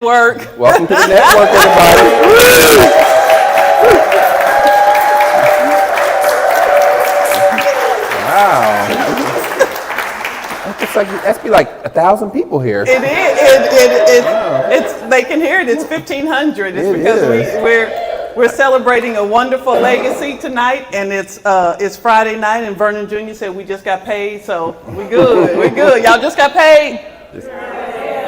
Work. Welcome to the network, everybody. Wow. That's be like 1,000 people here. It is. It's they can hear it. It's 1,500. It's because we're celebrating a wonderful legacy tonight, and it's Friday night, and Vernon Jr. said we just got paid, so we good. We're good. Y'all just got paid.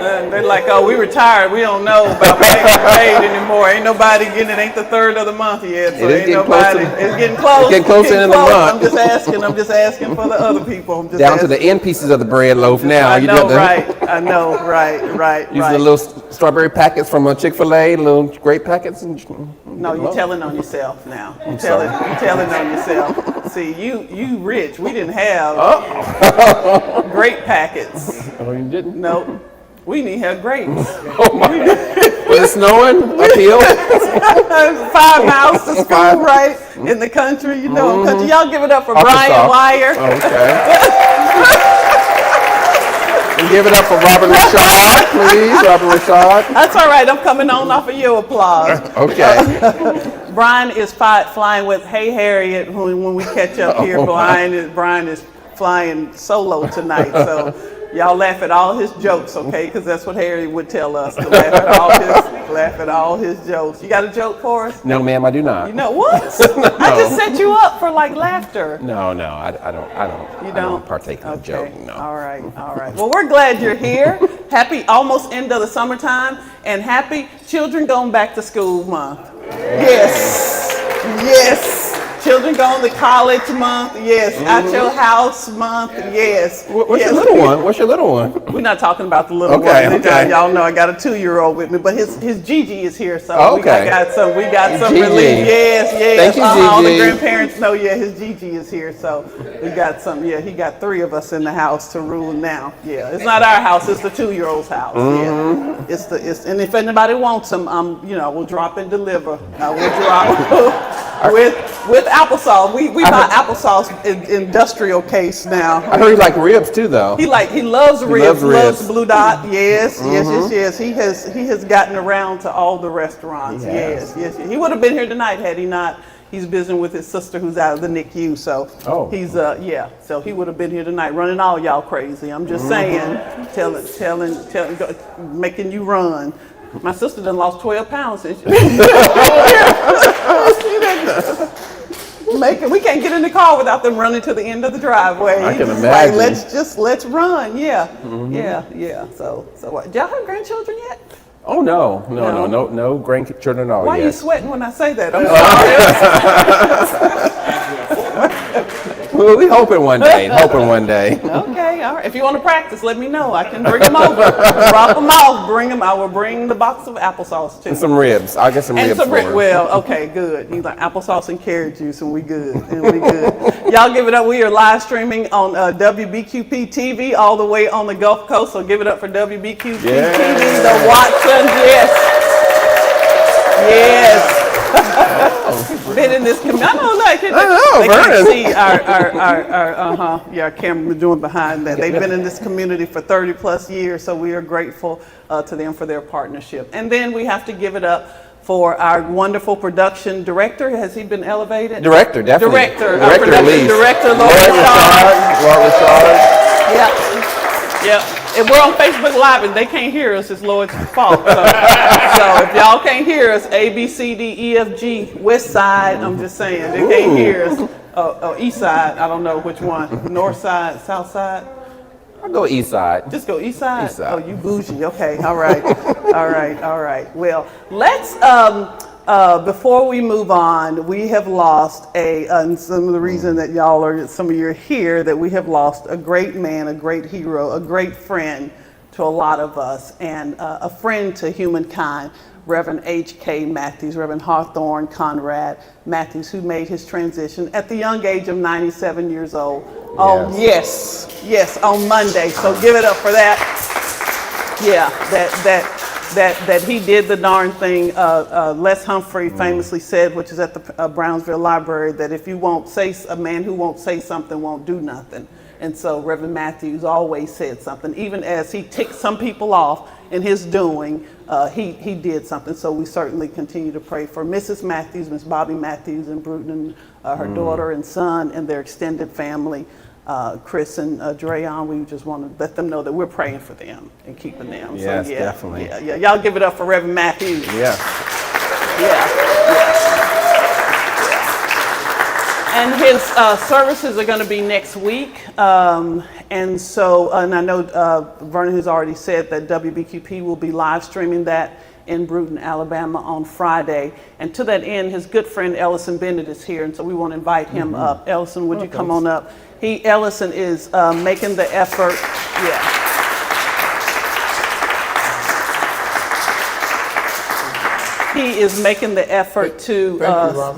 They're like, oh, we retired. We don't know about getting paid anymore. Ain't nobody getting it. Ain't the third of the month yet. So ain't nobody. It's getting close. Getting close to the end of the month. I'm just asking for the other people. I'm just down asking. to the end pieces of the bread loaf now. I know, right. Using the little strawberry packets from Chick-fil-A, little grape packets. No, you're telling on yourself now. You're telling on yourself. See, you rich. We didn't have grape packets. Oh, you didn't? No. We didn't have grapes. Oh my. Was it snowing uphill? 5 miles to school, right? In the country, you know, country. Y'all give it up for Brian Wire. Okay. And give it up for Robert Rashad, please. Robert Rashad. That's all right. I'm coming on off of your applause. Okay. Brian is flying with Hey Harriet when we catch up here. Brian is flying solo tonight, so. Y'all laugh at all his jokes, okay? Because that's what Harry would tell us, to laugh at all his jokes. You got a joke for us? No, ma'am, I do not. You know what? No. I just set you up for like laughter. No, I don't. You don't? I don't partake in the joke. No. All right. Well, we're glad you're here. Happy almost end of the summertime, and happy Children Going Back to School Month. Yes. Children going to college month, yes. Out your house month, yes. What's your little one? What's your little one? We're not talking about the little one. Okay. Y'all know I got a 2-year-old with me, but his Gigi is here, so we got some Gigi. relief. Yes. Thank you, Gigi. All the grandparents know, his Gigi is here, so we got some. Yeah, he got 3 of us in the house to rule now. Yeah, it's not our house; it's the 2-year-old's house. Yeah, it's and if anybody wants them, we'll drop and deliver. We'll drop with applesauce. We buy applesauce in industrial case now. I heard he like ribs too, though. He loves ribs. Loves Blue Dot. Yes. He has gotten around to all the restaurants. Yes. He would have been here tonight had he not. He's visiting with his sister who's out of the NICU, so he's so he would have been here tonight, running all y'all crazy. I'm just saying, telling, making you run. My sister done lost 12 pounds since we can't get in the car without them running to the end of the driveway. I can imagine. Like, let's run. Yeah. So what? Did y'all have grandchildren yet? Oh no grandchildren at all. Why are you sweating when I say that? I'm sorry. Well, we hoping one day. Okay, all right. If you want to practice, let me know. I can bring them over. Drop them off. Bring them. I will bring the box of applesauce too. And some ribs. I'll get some ribs for her. Well, okay, good. You like applesauce and carrot juice, and we good. Y'all give it up. We are live streaming on WBQP TV all the way on the Gulf Coast. So give it up for WBQP TV, the Watsons. Yes. Been in this community. I can't see our camera doing behind that. They've been in this community for 30 plus years, so we are grateful to them for their partnership. And then we have to give it up for our wonderful production director. Has he been elevated? Director, definitely. Our production director, Lord Rashad. Yeah. If we're on Facebook Live and they can't hear us, it's Lloyd's fault. So if y'all can't hear us, A, B, C, D, E, F, G, West Side, I'm just saying, they can't hear us. East Side, I don't know which one. North Side, South Side? I'll go East Side. Just go East Side? East Side. Oh, you bougie. Okay, all right. All right. Well, let's, before we move on, we have lost and some of the reason that some of you are here, that we have lost a great man, a great hero, a great friend to a lot of us, and a friend to humankind, Reverend H.K. Matthews, Reverend Hawthorne Conrad Matthews, who made his transition at the young age of 97 years old. Yes, on Monday. So give it up for that. Yeah, that he did the darn thing. Les Humphrey famously said, which is at the Brownsville Library, that if you won't say, a man who won't say something won't do nothing. And so Reverend Matthews always said something, even as he ticked some people off. in his doing, he did something. So we certainly continue to pray for Mrs. Matthews, Miss Bobby Matthews in Bruton, and her daughter and son and their extended family. Chris and Dreyon, we just want to let them know that we're praying for them and keeping them. Yes, so, yeah, definitely. Yeah. Y'all give it up for Reverend Matthews. Yeah. And his services are going to be next week. And I know Vernon has already said that WBQP will be live streaming that in Bruton, Alabama on Friday. And to that end, his good friend Ellison Bennett is here, and so we want to invite him up. Ellison, would you come on up? Ellison is making the effort. Yeah. He is making the effort to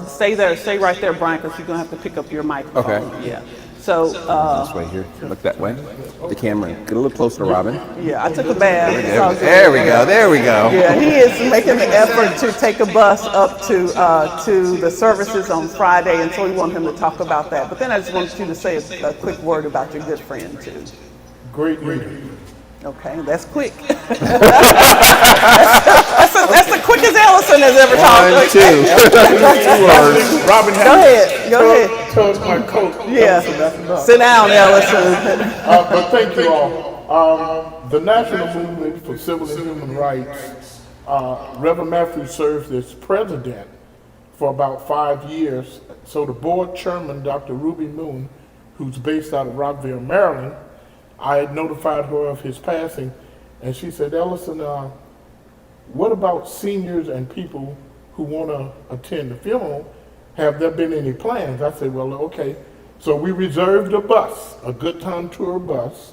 stay right there, Brian, because you're going to have to pick up your microphone. Okay. Yeah. So this way here. Look that way. The camera. Get a little closer to Robin. yeah, I took a bath. There we go. There we go. Yeah, he is making the effort to take a bus up to the services on Friday, and so we want him to talk about that. But then I just wanted you to say a quick word about your good friend too. Great leader. Okay, that's quick. that's the quickest Ellison has ever talked. 1, 2. 2 words. Robin, Go ahead. Told my coat. Yeah. Sit down, Ellison. But thank you all. The National Movement for Civil and Human Rights, Reverend Matthews served as president for about 5 years. So the board chairman, Dr. Ruby Moon, who's based out of Rockville, Maryland, I had notified her of his passing, and she said, Ellison, what about seniors and people who want to attend the funeral? Have there been any plans? I said, well, okay. So we reserved a bus, a Good Time Tour bus,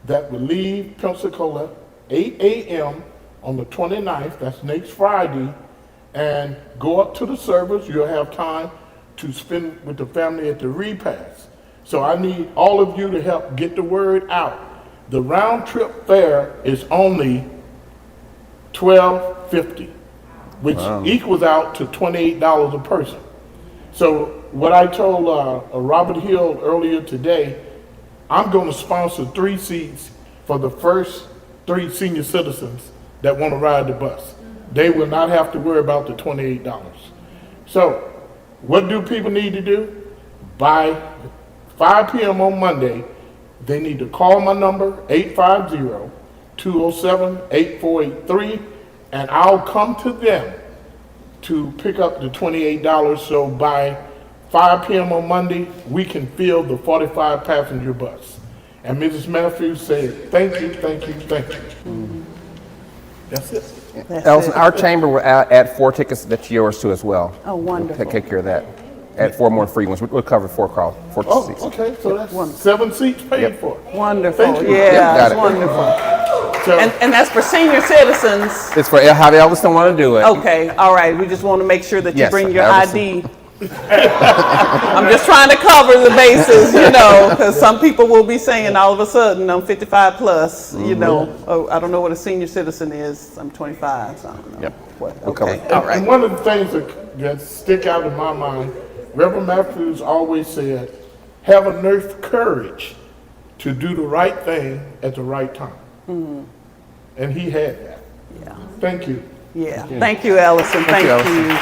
that would leave Pensacola 8 a.m. on the 29th, that's next Friday, and go up to the service. You'll have time to spend with the family at the repast. So I need all of you to help get the word out. The round trip fare is only $12.50, which equals out to $28 a person. So what I told Robert Hill earlier today, I'm going to sponsor 3 seats for the first 3 senior citizens that want to ride the bus. They will not have to worry about the $28. So what do people need to do? By 5 p.m. on Monday, they need to call my number, 850-207-8483, and I'll come to them to pick up the $28. So by 5 p.m. on Monday, we can fill the 45 passenger bus. And Mrs. Matthews said, thank you, thank you, thank you. Mm-hmm. That's it. Ellison, our chamber will add 4 tickets that's yours too as well. Oh, wonderful. We'll take care of that. Add 4 more free ones. We'll cover 4 seats. Okay, so that's 7 seats paid for. Wonderful. Thank you. Yeah, Got that's it. wonderful. So, And that's for senior citizens. It's for how Ellison want to do it. Okay, all right. We just want to make sure that you Yes, bring your Ellison. ID. I'm just trying to cover the bases, because some people will be saying all of a sudden I'm 55 plus, oh, I don't know what a senior citizen is. I'm 25, so I don't know. Yep. What, We'll cover okay, it. all right. and one of the things that stick out in my mind, Reverend Matthews always said, have enough courage to do the right thing at the right time. Mm-hmm. And he had that. Yeah. Thank you. Yeah. Thank you, Ellison. Thank you, you. Ellison.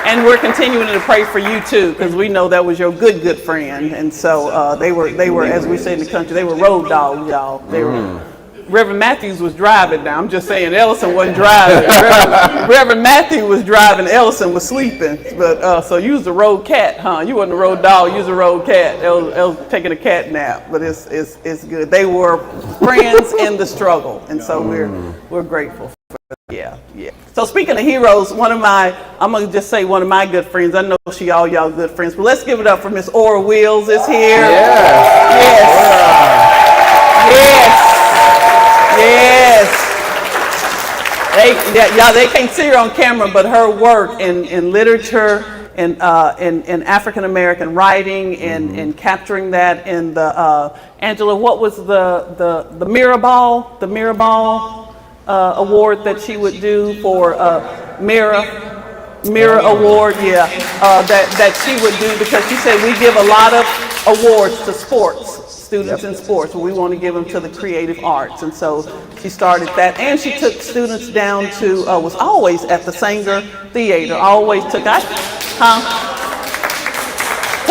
And we're continuing to pray for you too, because we know that was your good friend. And so they were, as we say in the country, they were road dogs, y'all. They were. Reverend Matthews was driving now. I'm just saying Ellison wasn't driving. Reverend Matthews was driving, Ellison was sleeping. But so you was the road cat, huh? You wasn't a road dog, you was a road cat. El was taking a cat nap, but it's good. They were friends in the struggle, and so we're grateful for that. Yeah. So speaking of heroes, I'm gonna just say one of my good friends. I know she all y'all good friends, but let's give it up for Miss Ora Wills is here. Yes. They can't see her on camera, but her work in literature and in African American writing and capturing that in the Angela, what was the Mirabal award that she would do for Mirror Award, that she would do, because she said we give a lot of awards to sports students in sports, but we want to give them to the creative arts. And so she started that, and she took students down to, was always at the Sanger Theater, always took, to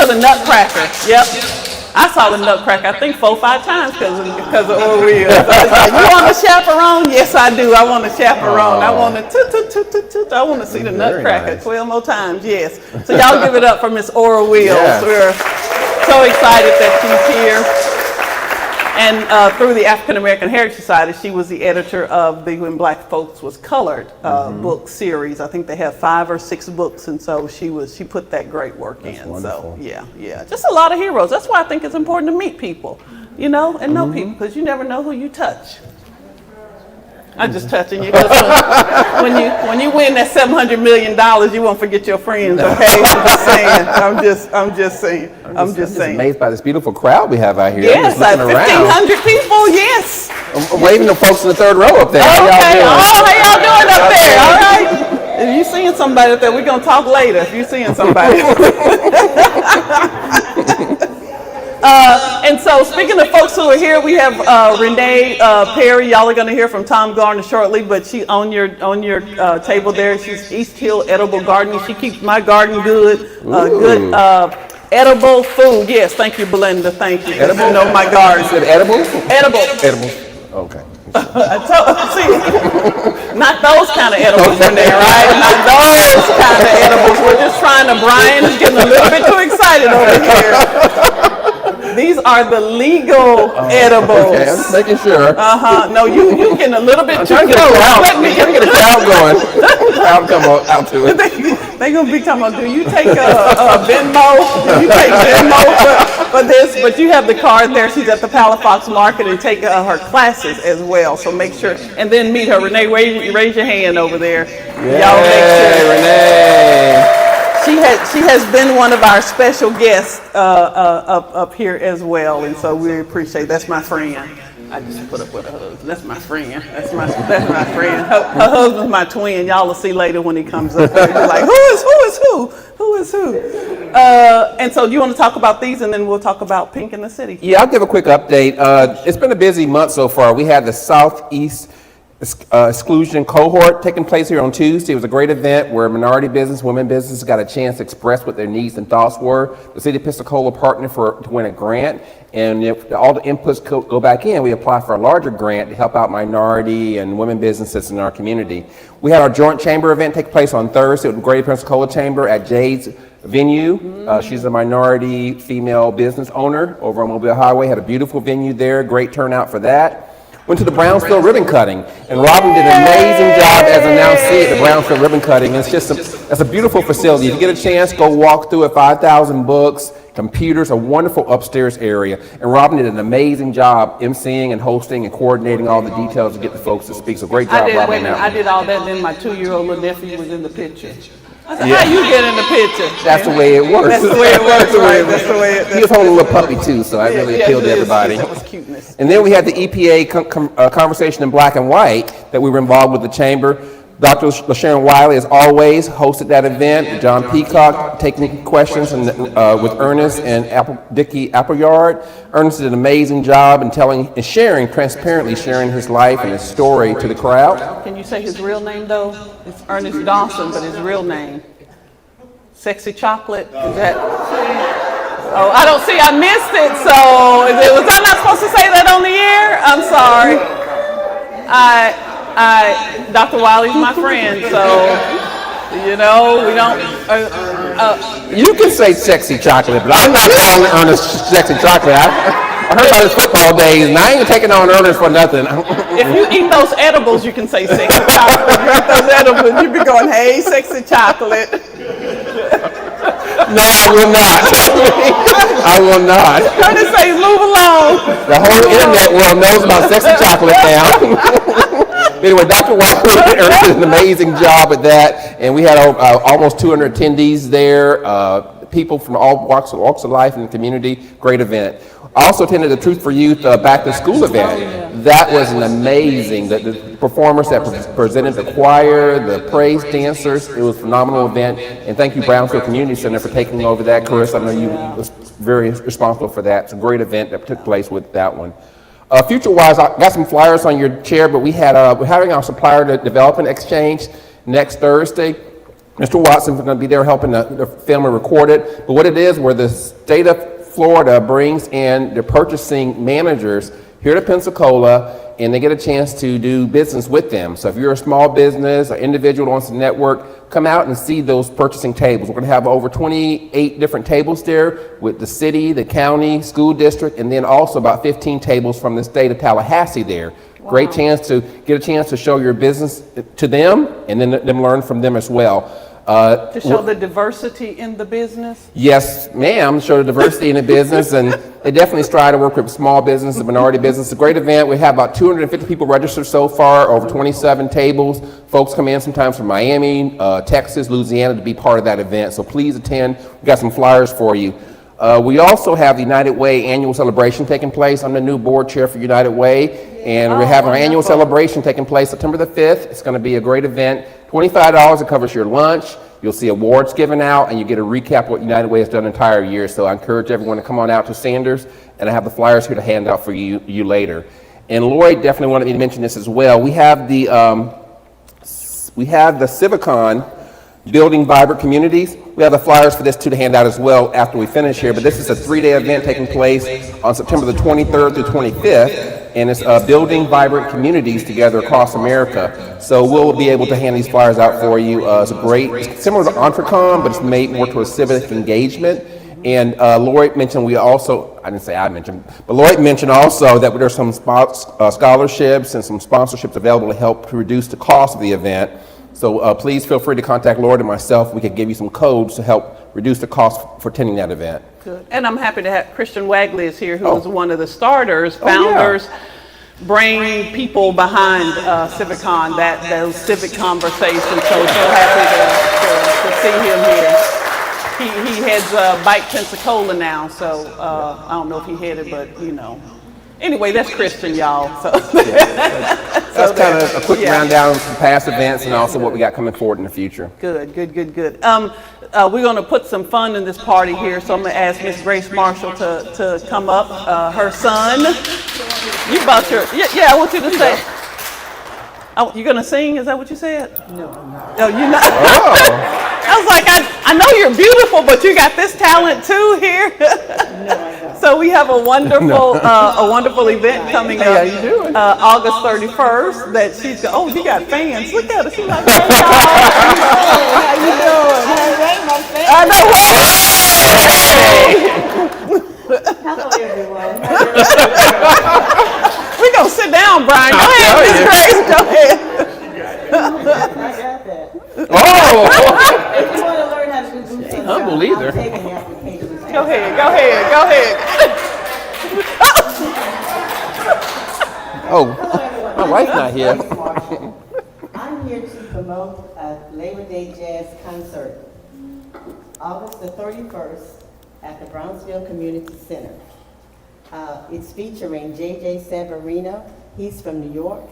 the Nutcracker, yep. I saw the Nutcracker, I think 4 or 5 times because of Orwell. So like, you want a chaperone? Yes, I do. I want a chaperone. I want to I want to see the Nutcracker 12 more times. Yes. So y'all give it up for Miss Orwell. Yes. We're so excited that she's here. And through the African American Heritage Society, she was the editor of the When Black Folks Was Colored book series. I think they have 5 or 6 books, and so she put that great work in. Wonderful. So yeah, just a lot of heroes. That's why I think it's important to meet people, you know, and know people, because you never know who you touch. I'm just touching you. When you win that $700 million, you won't forget your friends. Okay, I'm just saying. I'm just saying. Amazed by this beautiful crowd we have out here. Yes, 1,500 people. Yes. I'm waving to folks in the 3rd row up there. Okay. How How y'all doing up there? All right. If you seeing somebody up there, we're gonna talk later. If you seeing somebody. And so, speaking of folks who are here, we have Renee Perry. Y'all are going to hear from Tom Garner shortly, but she on your table there. She's East Hill Edible Gardening. She keeps my garden good, edible food. Yes, thank you, Belinda. Thank you. Edible? You know my garden. Is it edible? Edible. Edible. Okay. See, not those kind of edibles, Renee, right? Not those kind of edibles. We're just trying to. Brian is getting a little bit too excited over here. These are the legal edibles. Okay, I'm just making sure. No, you getting a little bit too close. Let me get a crowd going. Crowd come out to it. They gonna be talking about, do you take a Venmo? Do you take Venmo for this? But you have the card there. She's at the Palafox Market and take her classes as well. So make sure, and then meet her. Renee, raise your hand over there. Y'all make sure. Renee. She has been one of our special guests up here as well, and so we appreciate. That's my friend. I just put up with her husband. That's my friend. That's my friend. Her husband's my twin. Y'all will see later when he comes up. You're like, who is who? And so, do you want to talk about these, and then we'll talk about Pink in the City? Yeah, I'll give a quick update. It's been a busy month so far. We had the Southeast exclusion cohort taking place here on Tuesday. It was a great event where minority business, women businesses got a chance to express what their needs and thoughts were. The city of Pensacola partnered to win a grant, and if all the inputs go back in, we apply for a larger grant to help out minority and women businesses in our community. We had our joint chamber event take place on Thursday with the Greater Pensacola Chamber at Jade's venue. She's a minority female business owner over on Mobile Highway. Had a beautiful venue there, great turnout for that. Went to the Brownsville ribbon cutting, and Robin did an amazing job as announcee at the Brownsville ribbon cutting. It's just it's a beautiful facility. If you get a chance, go walk through it. 5,000 books, computers, a wonderful upstairs area. And Robin did an amazing job emceeing and hosting and coordinating all the details to get the folks to speak. So great job, Robin. I did all that, and then my 2-year-old little nephew was in the picture. I said, how you get in the picture? That's the way it works. That's the way it works, right? That's the way it He was holding a little puppy too, so I really appealed to everybody. That was cuteness. And then we had the EPA conversation in black and white that we were involved with the chamber. Dr. LaSharon Wiley, as always, hosted that event. John Peacock taking questions and, with Ernest and Dickie Appleyard. Ernest did an amazing job in telling and transparently sharing his life and his story to the crowd. Can you say his real name though? It's Ernest Dawson, but his real name. Sexy Chocolate, is that? Oh, I don't see, I missed it, so was I not supposed to say that on the air? I'm sorry. Dr. Wiley's my friend, so, you know, we don't. You can say Sexy Chocolate, but I'm not calling Ernest Sexy Chocolate. I heard about his football days, and I ain't taking on Ernest for nothing. If you eat those edibles, you can say Sexy Chocolate. If you eat those edibles, you be going, hey, Sexy Chocolate. No, I will not. I will not. Ernest says, move along. The whole internet world knows about Sexy Chocolate now. Anyway, Dr. Wiley did an amazing job at that, and we had almost 200 attendees there. people from all walks of life in the community. Great event. I also attended the Truth for Youth Back to School event. That was an amazing, the performers that presented, the choir, the praise dancers, it was a phenomenal event. And thank you, Brownsville Community Center, for taking over that, Chris. I know you was very responsible for that. It's a great event that took place with that one. Future-wise, I got some flyers on your chair, but we're having our supplier development exchange next Thursday. Mr. Watson is going to be there helping the family record it. But what it is, where the state of Florida brings in the purchasing managers here to Pensacola, and they get a chance to do business with them. So if you're a small business or individual who wants to network, come out and see those purchasing tables. We're going to have over 28 different tables there with the city, the county, school district, and then also about 15 tables from the state of Tallahassee there. Wow. Great chance to get a chance to show your business to them and then them learn from them as well. To show the diversity in the business? Yes, ma'am, show the diversity in the business, and they definitely strive to work with small business and minority business. It's a great event. We have about 250 people registered so far, over 27 tables. Folks come in sometimes from Miami, Texas, Louisiana to be part of that event, so please attend. We've got some flyers for you. We also have the United Way annual celebration taking place. I'm the new board chair for United Way, and we're having our annual celebration taking place September the 5th. It's going to be a great event. $25, it covers your lunch. You'll see awards given out, and you get a recap of what United Way has done the entire year. So I encourage everyone to come on out to Sanders, and I have the flyers here to hand out for you later. And Lloyd definitely wanted me to mention this as well. We have the Civicon, Building Vibrant Communities. We have the flyers for this too to hand out as well after we finish here, but this is a 3-day event taking place on September the 23rd through 25th, and it's building vibrant communities together across America. So we'll be able to hand these flyers out for you. It's it's similar to Entrecom, but it's made more to a civic engagement. And Lloyd mentioned but Lloyd mentioned also that there's some scholarships and some sponsorships available to help reduce the cost of the event. So please feel free to contact Lloyd and myself. We could give you some codes to help reduce the cost for attending that event. Good. And I'm happy to have Christian Wagley is here, who is one of the starters, founders, bringing people behind Civicon, those civic conversations. So happy to see him here. He heads Bike Pensacola now, so I don't know if he headed, but you know. Anyway, that's Christian, y'all. So that's kind of a quick rundown of some past events and also what we got coming forward in the future. Good. We're going to put some fun in this party here, so I'm going to ask Miss Grace Marshall to come up. Her son. You about your I want you to say. Oh, you're going to sing? Is that what you said? No, I'm not. No, you're not. Oh. I was like, I know you're beautiful, but you got this talent too here. No, I don't. So we have a wonderful event coming up. How you doing? August 31st. That she's got. Oh, you got fans. Look at her. She's like, hey, how you doing? I know. Hello, everyone. We're gonna sit down, Brian. Go ahead, Miss Grace. Go ahead. I got that. Oh! If you want to learn how to do boots on the I believe her. I'm taking the application. Go ahead. Oh, my wife's not here. I'm here to promote a Labor Day jazz concert, August the 31st at the Brownsville Community Center. It's featuring J.J. Severino. He's from New York.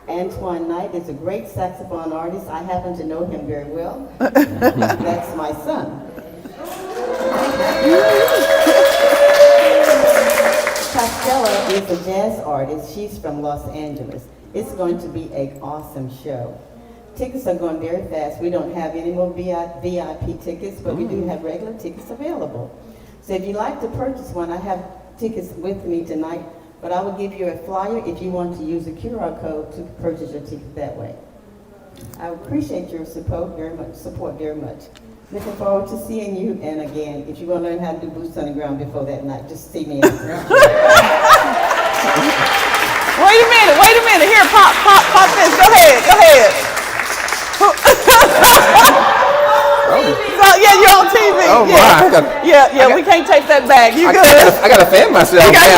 Antoine Knight is a great saxophone artist. I happen to know him very well. That's my son. Costello is a jazz artist. She's from Los Angeles. It's going to be an awesome show. Tickets are going very fast. We don't have any more VIP tickets, but we do have regular tickets available. So if you'd like to purchase one, I have tickets with me tonight, but I will give you a flyer if you want to use a QR code to purchase your ticket that way. I appreciate your support very much. Looking forward to seeing you, and again, if you want to learn how to do boots on the ground before that night, just see me. Wait a minute. Here, pop this. Go ahead. So, yeah, you're on TV. Oh, yeah. We can't take that back. You good? I got to fan myself now.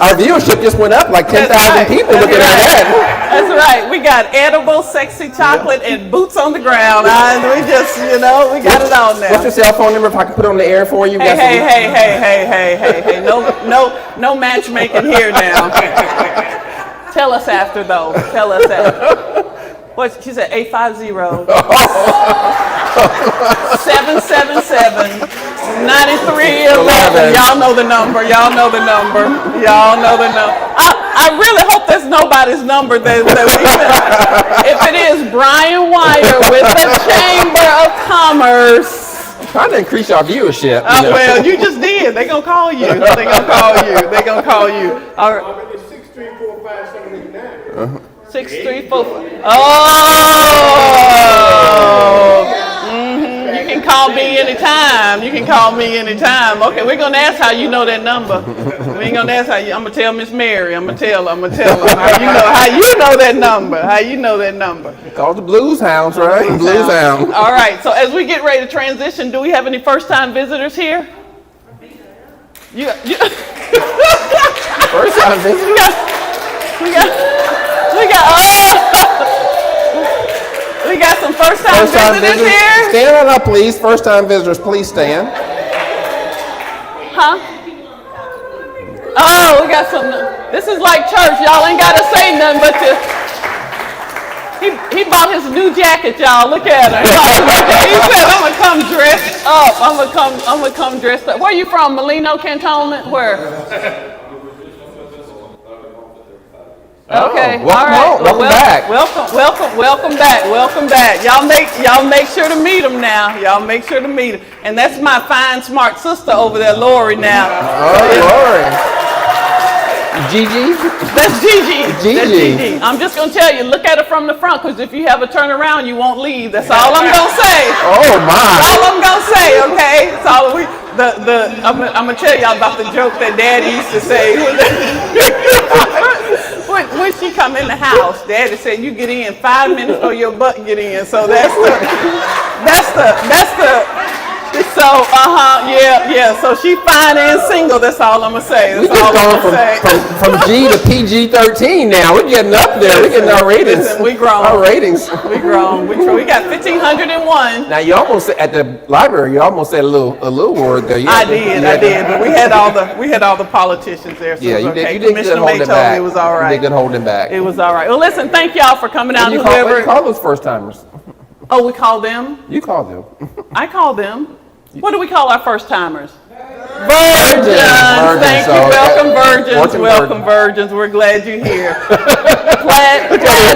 Our viewership just went up like 10,000 people looking at that. That's right. We got edible, sexy chocolate, and boots on the ground. We just, we got it on now. What's your cell phone number if I can put it on the air for you? Hey. No matchmaking here now. Tell us after, though. Tell us after. What, she said 850 777 9311. Y'all know the number. I really hope that's nobody's number that we if it is Brian Wire with the Chamber of Commerce. Trying to increase our viewership. Well, you just did. They're going to call you. All right. 6345789. 634. You can call me anytime. Okay, we're gonna ask how you know that number. We ain't gonna ask how you. I'm gonna tell Miss Mary. I'm gonna tell her. How you know that number? Call the Blues Hounds, right? Blues Hounds. All right. So as we get ready to transition, do we have any first-time visitors here? First-time visitors. We got some first-time visitors here. Stand on up, please. First-time visitors, please stand. Huh? Oh, we got some. This is like church. Y'all ain't got to say nothing but to. He bought his new jacket, y'all. Look at him. He said, "I'm gonna come dressed up. I'm gonna come dressed up." Where you from? Molino Cantonment? Where? Okay. All right. Welcome back. Welcome back. Y'all make sure to meet him now. And that's my fine, smart sister over there, Lori. Now. Oh, Lori. Gigi. That's Gigi. I'm just gonna tell you, look at her from the front, because if you have a turnaround, you won't leave. That's all I'm gonna say. Oh my. That's all I'm gonna say. Okay. That's all I'm gonna tell y'all about the joke that Daddy used to say. When she come in the house, Daddy said, "You get in 5 minutes or your butt get in." So that's the. So yeah. So she fine and single. That's all I'm gonna say. We just gone from G to PG-13 now. We're getting up there. We're getting our ratings. Listen, we grown. Our ratings. We grown. We got 1,501. Now you almost at the library. You almost said a little word there. I did. But we had all the politicians there. So yeah, it was okay. you did good holding back. It was all right. You did good holding back. It was all right. Well, listen. Thank y'all for coming out. What do you call those first timers? Oh, we call them. You call them. I call them. What do we call our first timers? Virgins. Thank you. Welcome, virgins. We're glad you're here. Plaid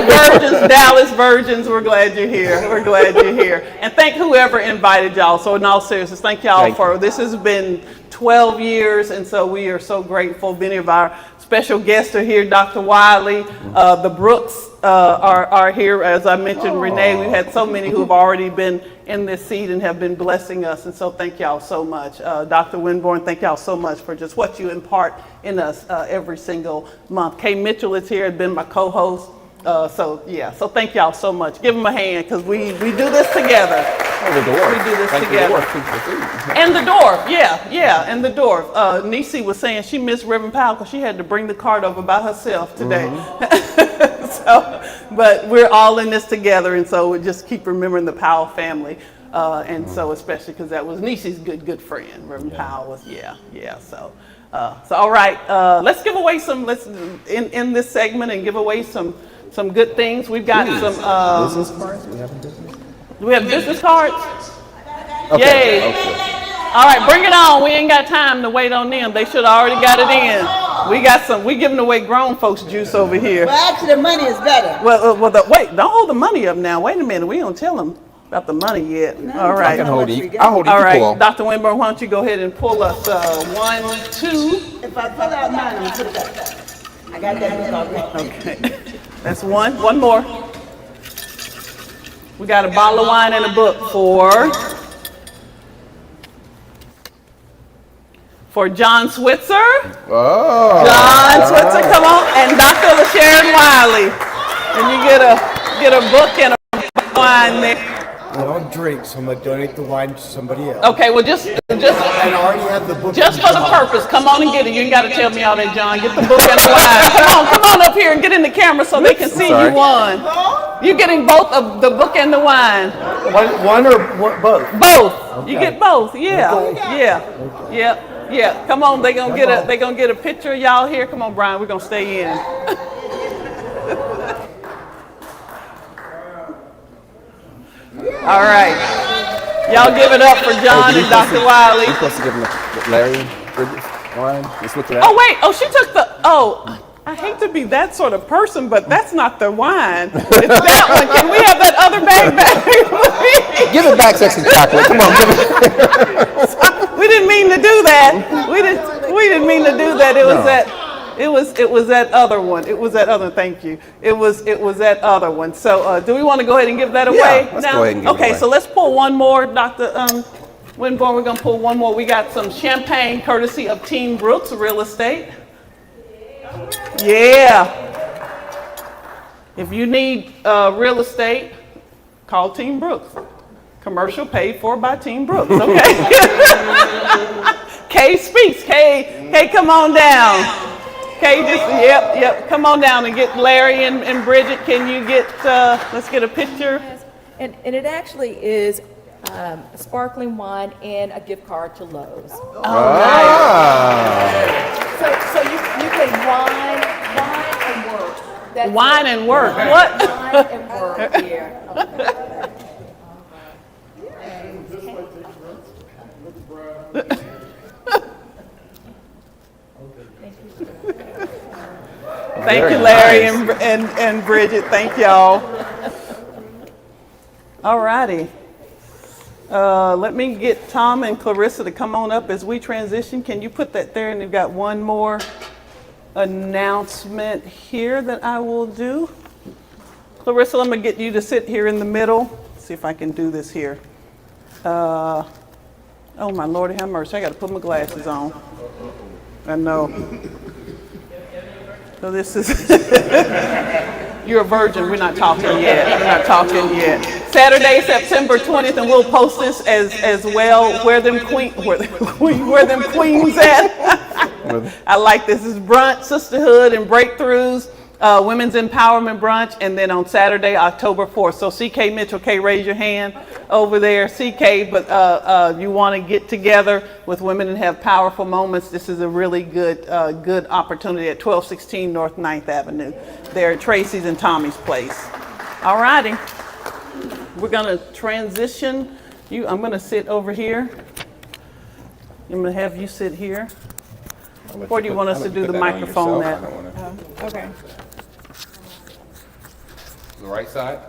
virgins, Dallas virgins. We're glad you're here. And thank whoever invited y'all. So in all seriousness, thank y'all for this has been 12 years, and so we are so grateful. Many of our special guests are here. Dr. Wiley, the Brooks are here. As I mentioned, Renee, we've had so many who have already been in this seat and have been blessing us. And so thank y'all so much. Dr. Winborn, thank y'all so much for just what you impart in us every single month. Kay Mitchell is here, has been my co-host. So thank y'all so much. Give them a hand, because we do this together. The door. We do this together. And the dwarf, and the dwarf. Nisi was saying she missed Reverend Powell because she had to bring the cart over by herself today. But we're all in this together, and so we just keep remembering the Powell family. And so especially because that was Nisi's good friend. Reverend Powell was, So all right, let's give away let's in this segment and give away some good things. We've got some business cards. Do we have business cards? Okay. Yay. All right, bring it on. We ain't got time to wait on them. They should have already got it in. We giving away grown folks juice over here. Well, actually, the money is better. Wait, don't hold the money up now. Wait a minute. We don't tell them about the money yet. No, All right. I can hold it. I'll hold it. All right, Pull. Dr. Winburn, why don't you go ahead and pull us 1, 2. If I pull out mine, I'm gonna put it back. I got that book already. Okay. That's one. One more. We got a bottle of wine and a book for John Switzer. Oh. John Switzer, come on, and Dr. LaSharon Wiley. And you get a book and a wine there. drink, so I'm gonna donate the wine to somebody else. Okay, well, just And I already have the book. Just for the purpose, come on and get it. You ain't got to tell me all that, John. Get the book and the wine. Come on up here and get in the camera so they can see you won. You're getting both of the book and the wine. One or both? Both. Okay. You get both. Yeah. Okay. Yeah. Yeah. Yeah. Come on. They gonna get a picture of y'all here. Come on, Brian. We're gonna stay in. All right. Y'all give it up for John and Dr. Wiley. You're supposed to give him Larry and Bridget's wine. Let's look at that. Oh, wait. Oh, she took the. Oh, I hate to be that sort of person, but that's not the wine. It's that one. Can we have that other bag back? Give it back, sexy chocolate. Come on, give it. We didn't mean to do that. We didn't mean to do that. It was that. It was that other one. It was that other. Thank you. It was that other one. So, do we want to go ahead and give that away let's now? go ahead and give it okay, away. so let's pull one more, Dr. Winborn. We're gonna pull one more. We got some champagne courtesy of Team Brooks Real Estate. Yeah. If you need real estate, call Team Brooks. Commercial paid for by Team Brooks. Okay. Kay speaks. Kay, come on down. Okay, yep. Come on down and get Larry and Bridget. Can you get, let's get a picture. And it actually is a sparkling wine and a gift card to Lowe's. So you can wine and work. That's Wine it. and work. What? Wine and work here. Thank you, Larry and Bridget. Thank y'all. All righty. Let me get Tom and Clarissa to come on up as we transition. Can you put that there? And we've got one more announcement here that I will do. Clarissa, I'm going to get you to sit here in the middle. See if I can do this here. Oh, my Lord, have mercy. I got to put my glasses on. I know. So this is, you're a virgin, we're not talking yet, Saturday, September 20th, and we'll post this as well, where them queens at. I like this is brunch, sisterhood, and breakthroughs, women's empowerment brunch, and then on Saturday, October 4th. So CK Mitchell, K, raise your hand over there, CK, but you want to get together with women and have powerful moments. This is a really good opportunity at 1216 North 9th Avenue. There at Tracy's and Tommy's place. All righty. We're going to transition. I'm going to sit over here. I'm going to have you sit here. Or do you want us to do the microphone at? Okay. The right side?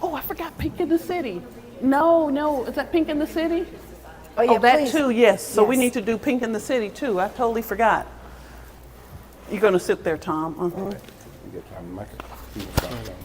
Oh, I forgot Pink in the City. No, is that Pink in the City? Oh, yeah, that please. too, yes. So we Yes. need to do Pink in the City too. I totally forgot. You're going to sit there, Tom.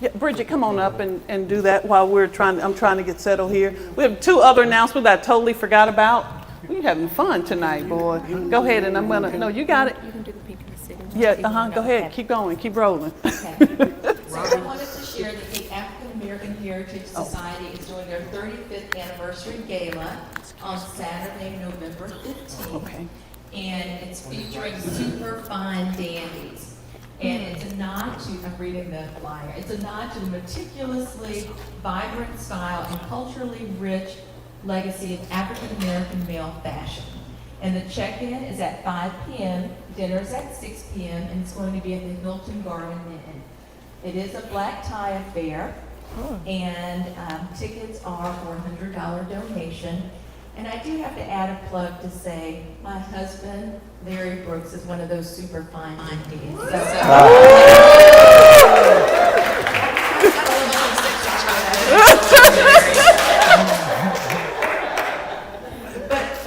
Yeah, Bridget, come on up and do that while I'm trying to get settled here. We have two other announcements that I totally forgot about. We're having fun tonight, boy. Go ahead, and no, you got it. You can do the Pink in the City. Yeah, go ahead. Keep going. Keep rolling. So I wanted to share that the African American Heritage Society is doing their 35th anniversary gala on Saturday, November 15th. Okay. And it's featuring super fine dandies. And it's a nod to, I'm reading the flyer, it's a nod to the meticulously vibrant style and culturally rich legacy of African American male fashion. And the check-in is at 5 p.m., dinner's at 6 p.m., and it's going to be at the Hilton Garden Inn. It is a black tie affair, and tickets are for a $100 donation. And I do have to add a plug to say my husband, Larry Brooks, is one of those super fine dandies. But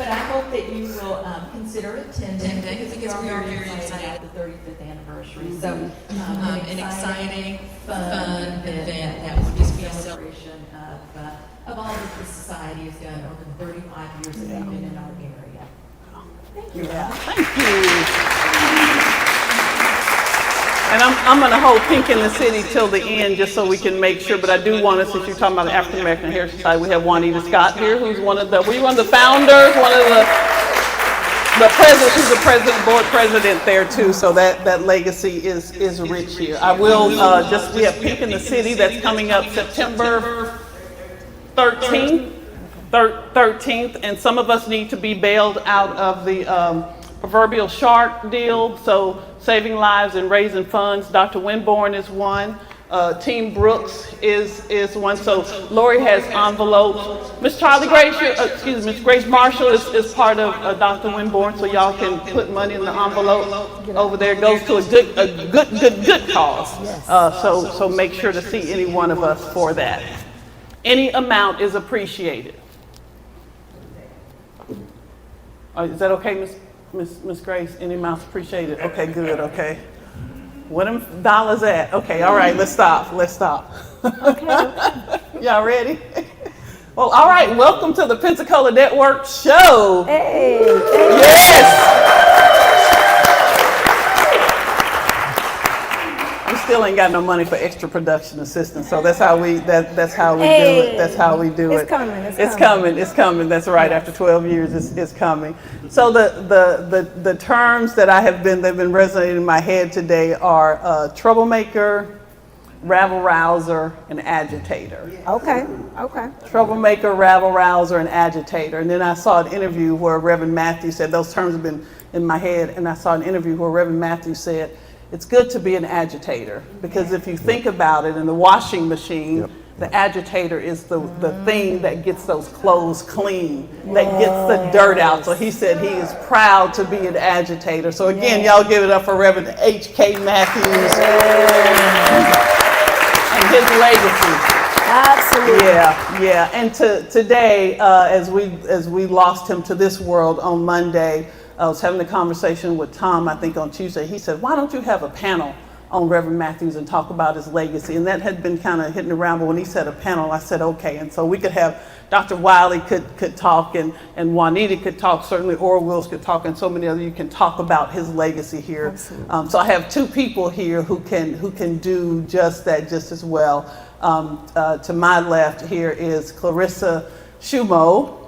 I hope that you will consider attending because we are very excited about the 35th anniversary. So an exciting, fun event that will just be a celebration of all that the society has done over the 35 years that they've been in our area. Thank you. Yeah, thank you. And I'm going to hold Pink in the City till the end, just so we can make sure. But I do want to, since you're talking about the African American Heritage Society, we have Juanita Scott here, who's one of the founders, one of the presidents, who's the board president there too. So that legacy is rich here. I will we have Pink in the City that's coming up September 13th, and some of us need to be bailed out of the proverbial shark deal, so saving lives and raising funds. Dr. Winborn is one. Team Brooks is one. So Lori has envelopes. Miss Miss Grace Marshall is part of Dr. Winborn, so y'all can put money in the envelope over there. It goes to a good cause. So make sure to see any one of us for that. Any amount is appreciated. Is that okay, Miss Grace? Any amount's appreciated. Okay, good. Okay. What them dollars at? Okay, all right, let's stop. Okay. Y'all ready? Well, all right, welcome to the Pensacola Network show. Hey. Yes! We still ain't got no money for extra production assistance, so that's how we do it. That's how we do it. It's coming. That's right. After 12 years, it's coming. So the terms that they've been resonating in my head today are troublemaker, rabble-rouser, and agitator. Okay. Troublemaker, rabble-rouser, and agitator. And then I saw an interview where Reverend Matthew said, those terms have been in my head, and I saw an interview where Reverend Matthew said, it's good to be an agitator, because if you think about it, in the washing machine, the agitator is the thing that gets those clothes clean, that gets the dirt out. So he said he is proud to be an agitator. So again, y'all give it up for Reverend H.K. Matthews and his legacy. Absolutely. Yeah. And today, as we lost him to this world on Monday, I was having a conversation with Tom, I think on Tuesday. He said, why don't you have a panel on Reverend Matthews and talk about his legacy? And that had been kind of hitting around, but when he said a panel, I said, okay. And so we could have Dr. Wiley could talk, and Juanita could talk, certainly Oral Wills could talk, and so many other you can talk about his legacy here. So I have two people here who can do just that just as well. To my left here is Clarissa Shumo,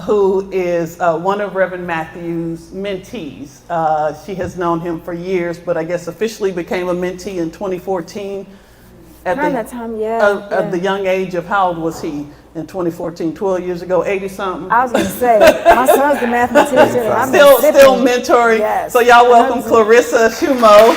who is one of Reverend Matthews' mentees. She has known him for years, but I guess officially became a mentee in 2014. At the young age of, how old was he in 2014? 12 years ago, 80-something? I was going to say, my son's the mathematician. I'm Still mentoring. Yes. So y'all welcome Clarissa Shumo.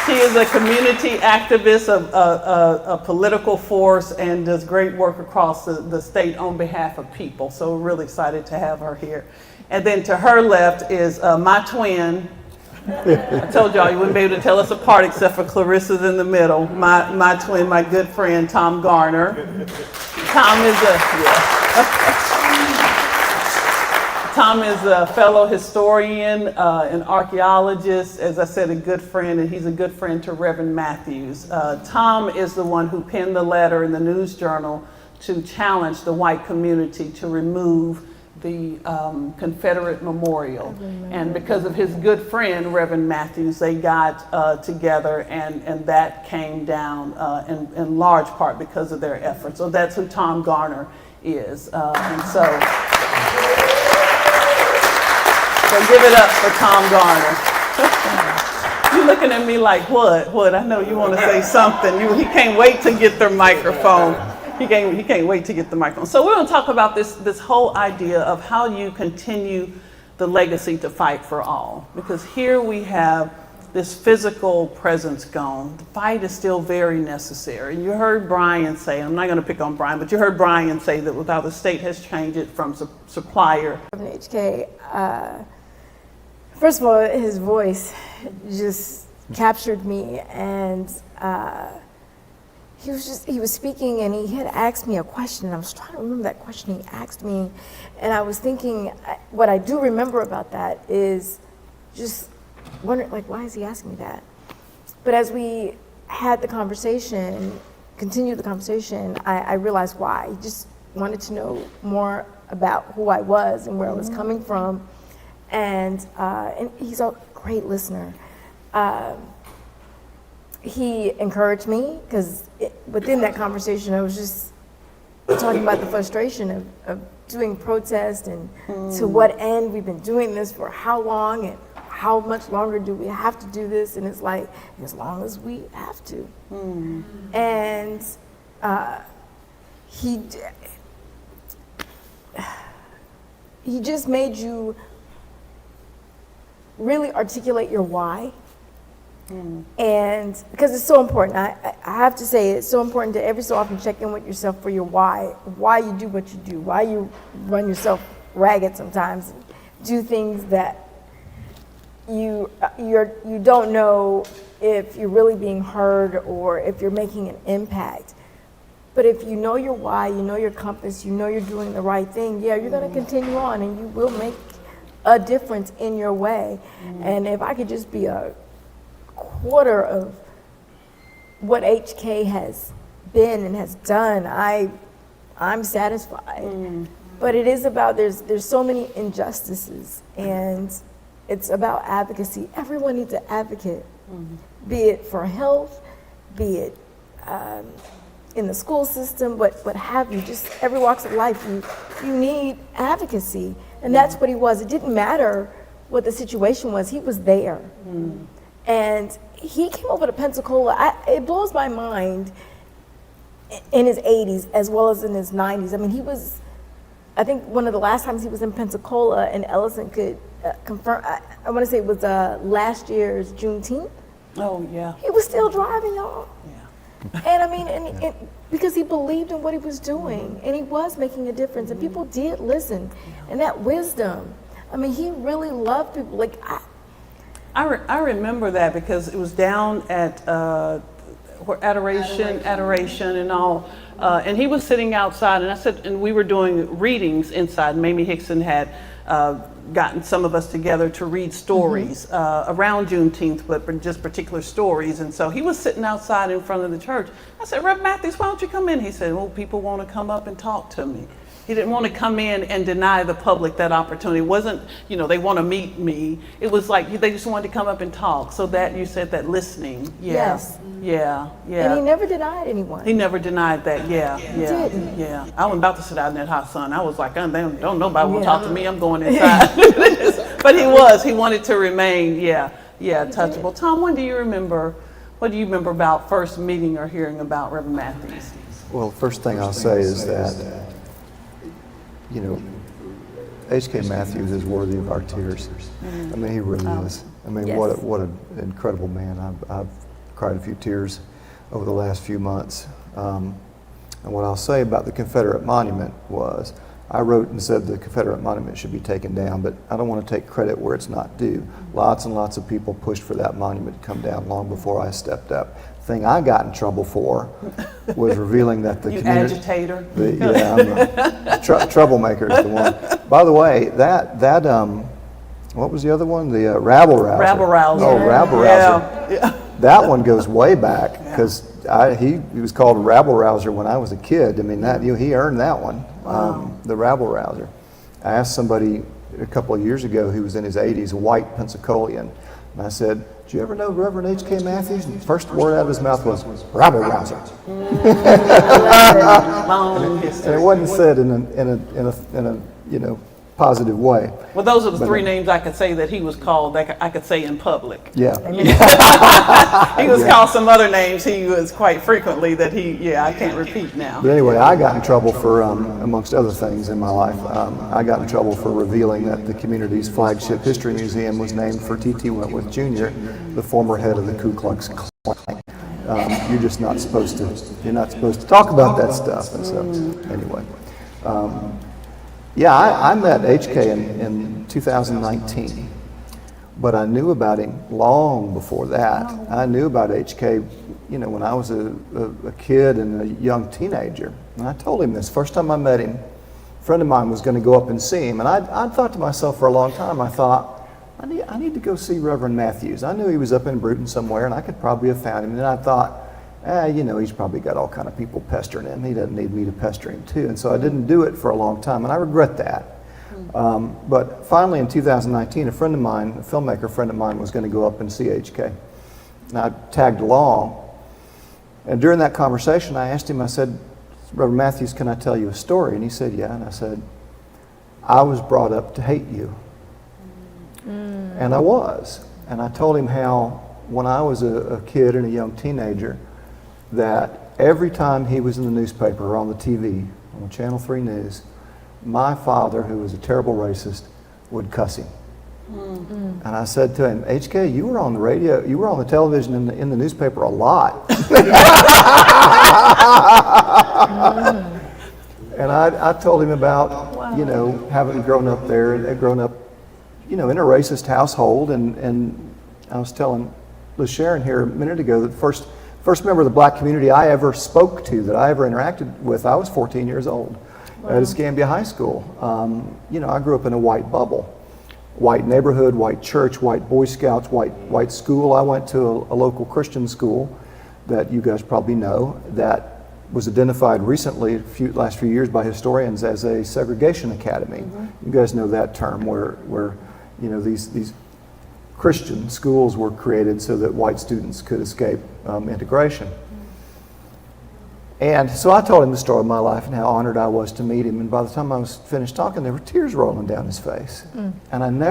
She is a community activist, a political force, and does great work across the state on behalf of people. So we're really excited to have her here. And then to her left is my twin. I told y'all you wouldn't be able to tell us apart except for Clarissa's in the middle. My twin, my good friend, Tom Garner. Tom is a fellow historian, an archaeologist, as I said, a good friend, and he's a good friend to Reverend Matthews. Tom is the one who penned the letter in the News Journal to challenge the white community to remove the Confederate memorial. And because of his good friend, Reverend Matthews, they got together, and that came down in large part because of their efforts. So that's who Tom Garner is. So give it up for Tom Garner. You're looking at me like, what? I know you want to say something. He can't wait to get their microphone. He can't wait to get the microphone. So we're going to talk about this whole idea of how you continue the legacy to fight for all. Because here we have this physical presence gone. The fight is still very necessary. And you heard Brian say, I'm not going to pick on Brian, but you heard Brian say that without the state has changed it from supplier. HK, first of all, his voice just captured me, and he was speaking, and he had asked me a question, and I was trying to remember that question he asked me, and I was thinking, what I do remember about that is just wondering, like, why is he asking me that? But as we had the conversation, continued the conversation, I realized why. He just wanted to know more about who I was and where I was coming from. And he's great listener. He encouraged me because within that conversation, I was just talking about the frustration of doing protest and to what end. We've been doing this for how long and how much longer do we have to do this? And it's like, as long as we have to. And he just made you really articulate your why. And because it's so important, I have to say it's so important to every so often check in with yourself for your why you do what you do, why you run yourself ragged sometimes, and do things that you don't know if you're really being heard or if you're making an impact. But if you know your why, you know your compass, you know you're doing the right thing, yeah, you're going to continue on and you will make a difference in your way. And if I could just be a quarter of what HK has been and has done, I'm satisfied. But it is about, there's so many injustices, and it's about advocacy. Everyone needs an advocate, be it for health, be it in the school system, what have you, just every walks of life, you need advocacy. And that's what he was. It didn't matter what the situation was, he was there. And he came over to Pensacola. It blows my mind in his 80s as well as in his 90s. I mean, he was, I think one of the last times he was in Pensacola, and Ellison could confirm, I want to say it was last year's Juneteenth. Oh, yeah. He was still driving, y'all. Yeah. And I mean, and because he believed in what he was doing, and he was making a difference, and people did listen. And that wisdom, I mean, he really loved people. Like, I remember that because it was down at where Adoration and all, and he was sitting outside, and I said, and we were doing readings inside. Mamie Hickson had gotten some of us together to read stories around Juneteenth, but just particular stories. And so he was sitting outside in front of the church. I said, Reverend Matthews, why don't you come in? He said, well, people want to come up and talk to me. He didn't want to come in and deny the public that opportunity. It wasn't, they want to meet me. It was like they just wanted to come up and talk. So that, you said that listening. Yeah. Yes. Yeah. And he never denied anyone. He never denied that. Yeah. didn't. Yeah. I was about to sit out in that hot sun. I was like, don't nobody want to talk to me. I'm going inside. But he wanted to remain, touchable. Tom, what do you remember about first meeting or hearing about Reverend Matthews? Well, the first thing I'll say is that, H.K. Matthews is worthy of our tears. I mean, he really is. I mean, Yes. what an incredible man. I've cried a few tears over the last few months. And what I'll say about the Confederate monument was, I wrote and said the Confederate monument should be taken down, but I don't want to take credit where it's not due. Lots and lots of people pushed for that monument to come down long before I stepped up. The thing I got in trouble for was revealing that the You community... agitator. I'm a troublemaker is the one. By the way, that what was the other one? The rabble rouser. Rabble rouser. Oh, rabble rouser. Yeah. That one goes way back because he was called rabble rouser when I was a kid. I mean, he earned that one. Wow. The rabble rouser. I asked somebody a couple of years ago who was in his 80s, a white Pensacolian, and I said, "Did you ever know Reverend H.K. Matthews?" And the first word out of his mouth was rabble rouser. Long history. And it wasn't said in a positive way. Well, those are the three names I could say that he was called that I could say in public. Yeah. He was called some other names he was quite frequently that I can't repeat now. But anyway, I got in trouble for, amongst other things in my life, I got in trouble for revealing that the community's flagship history museum was named for T.T. Wentworth Jr., the former head of the Ku Klux Klan. You're just not supposed to talk about that stuff. And so, anyway. I met HK in 2019, but I knew about him long before that. I knew about HK, when I was a kid and a young teenager. And I told him this. First time I met him, a friend of mine was going to go up and see him. And I thought to myself for a long time, I thought, I need to go see Reverend Matthews. I knew he was up in Bruton somewhere, and I could probably have found him. And then I thought, he's probably got all kind of people pestering him. He doesn't need me to pester him too. And so I didn't do it for a long time, and I regret that. But finally in 2019, a friend of mine, a filmmaker friend of mine, was going to go up and see HK. And I tagged along. And during that conversation, I asked him, I said, Reverend Matthews, can I tell you a story? And he said, yeah. And I said, I was brought up to hate you. And I was. And I told him how when I was a kid and a young teenager, that every time he was in the newspaper or on the TV, on Channel 3 News, my father, who was a terrible racist, would cuss him. And I said to him, HK, you were on the radio, you were on the television in the newspaper a lot. And I told him about, you know, having grown up there, and grown up, you know, in a racist household. And I was telling Liz Sharon here a minute ago that the first member of the black community I ever spoke to, that I ever interacted with, I was 14 years old at Escambia High School. You know, I grew up in a white bubble. White neighborhood, white church, white Boy Scouts, white school. I went to a local Christian school that you guys probably know that was identified recently, last few years, by historians as a segregation academy. You guys know that term, where you know these Christian schools were created so that white students could escape integration. And so I told him the story of my life and how honored I was to meet him. And by the time I was finished talking, there were tears rolling down his face. And